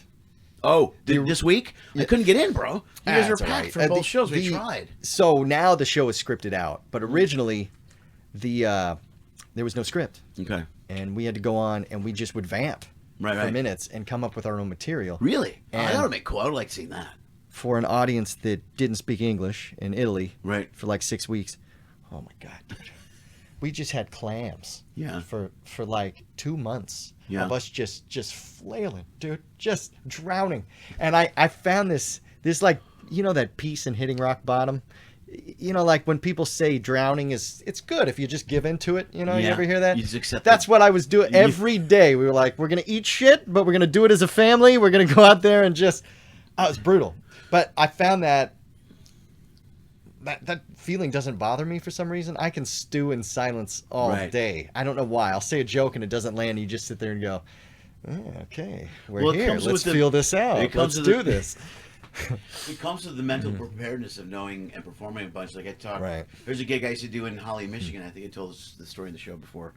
C: Oh, this week? I couldn't get in, bro. You guys were
B: it's all
C: packed
B: right.
C: for both shows. We tried.
B: So now the show is scripted out, but originally, there was no script,
C: Okay.
B: and we had to go on, and we just would vamp for minutes and come up with our own material.
C: Really?
B: And
C: that would make cool. I would like seeing that.
B: For an audience that didn't speak English in Italy,
C: Right.
B: for like 6 weeks. Oh my God, dude. We just had clams.
C: Yeah.
B: For like 2 months.
C: Yeah.
B: Of us just flailing, dude, just drowning. And I found this like, you know, that peace in hitting rock bottom. You know, like when people say drowning it's good if you just give into it. You know, you ever hear that?
C: You just accept
B: That's what I was doing every day. We were like, we're gonna eat shit, but we're gonna do it as a family. We're gonna go out there and just. Oh, it's brutal. But I found that feeling doesn't bother me for some reason. I can stew in silence all day. I don't know why. I'll say a joke and it doesn't land. And you just sit there and go, okay, we're here. Let's feel this out. Let's do this.
C: It comes to the mental preparedness of knowing and performing a bunch. Like I talked, there's a gig I used to do in Holly, Michigan. I think I told the story in the show before.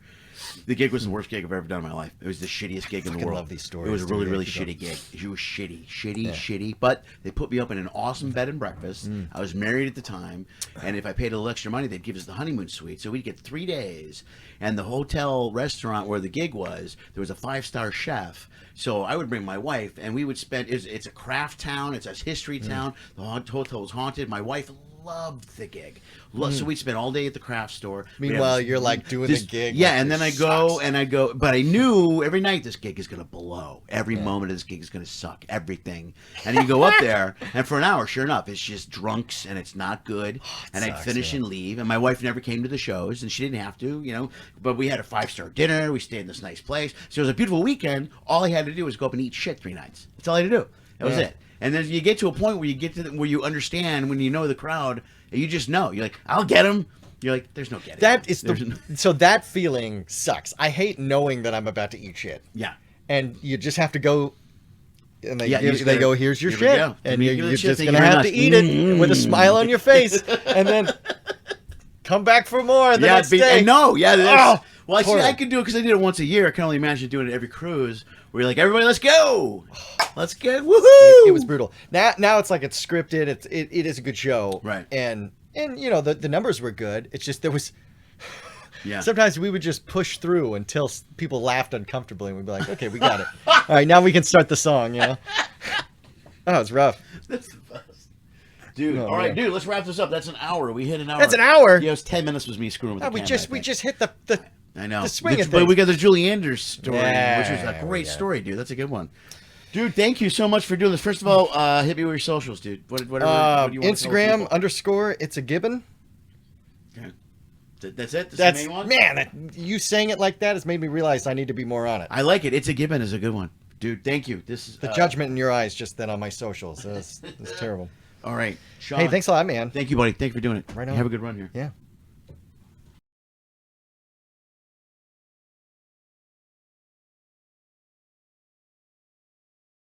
C: The gig was the worst gig I've ever done in my life. It was the shittiest gig in the world.
B: I love these stories.
C: It was a really, really shitty gig. It was shitty. But they put me up in an awesome bed and breakfast. I was married at the time, and if I paid a little extra money, they'd give us the honeymoon suite. So we'd get 3 days. And the hotel restaurant where the gig was, there was a 5-star chef. So I would bring my wife, and we would spend. It's a craft town. It's a history town. The hotel was haunted. My wife loved the gig. So we'd spend all day at the craft store.
B: Meanwhile, you're like doing the gig.
C: Yeah,
B: like,
C: and then I go, but I knew every night this gig is going to blow. Every moment of this gig is going to suck. Everything. And you go up there, and for an hour, sure enough, it's just drunks, and it's not good. And I'd finish and leave. And my wife never came to the shows, and she didn't have to, you know. But we had a 5-star dinner. We stayed in this nice place. So it was a beautiful weekend. All I had to do was go up and eat shit 3 nights. That's all I had to do. That was it. And then you get to a point where you get to where you understand when you know the crowd, and you just know. You're like, I'll get him. You're like, there's no getting.
B: That is so that feeling sucks. I hate knowing that I'm about to eat shit.
C: Yeah.
B: And you just have to go, and they
C: they
B: go, here's your shit, and you're just gonna have to eat it with a smile on your face, and then come back for more the next day.
C: I know. Yeah. Well, I see.
B: Horrible.
C: I can do it because I did it once a year. I can only imagine doing it every cruise. Where you're like, everybody, let's go, let's get woohoo.
B: It was brutal. Now it's like it's scripted. It is a good show,
C: right?
B: And you know the numbers were good. It's just there was.
C: Yeah.
B: Sometimes we would just push through until people laughed uncomfortably, and we'd be like, "Okay, we got it. All right, now we can start the song." You know. Oh, it's rough.
C: That's the best. Dude, all right, dude, let's wrap this up. That's an hour. We hit an hour.
B: That's an hour?
C: Yeah, it was 10 minutes was me screwing with the camera.
B: We just hit the
C: I know.
B: the swing of
C: But we
B: things.
C: got the Julie Anders story,
B: Yeah,
C: which was a great story, dude. That's a good one. Dude, thank you so much for doing this. First of all, hit me with your socials, dude. What do you want
B: Instagram _ it's a gibbon.
C: Okay. That's it? That's the main one?
B: Man, you saying it like that has made me realize I need to be more on it.
C: I like it. It's a Gibbon is a good one. Dude, thank you. This is
B: The judgment in your eyes just then on my socials. That's terrible.
C: All right. Sean,
B: Hey, thanks a lot, man.
C: Thank you, buddy. Thank you for doing it.
B: Right on.
C: Have a good run here.
B: Yeah.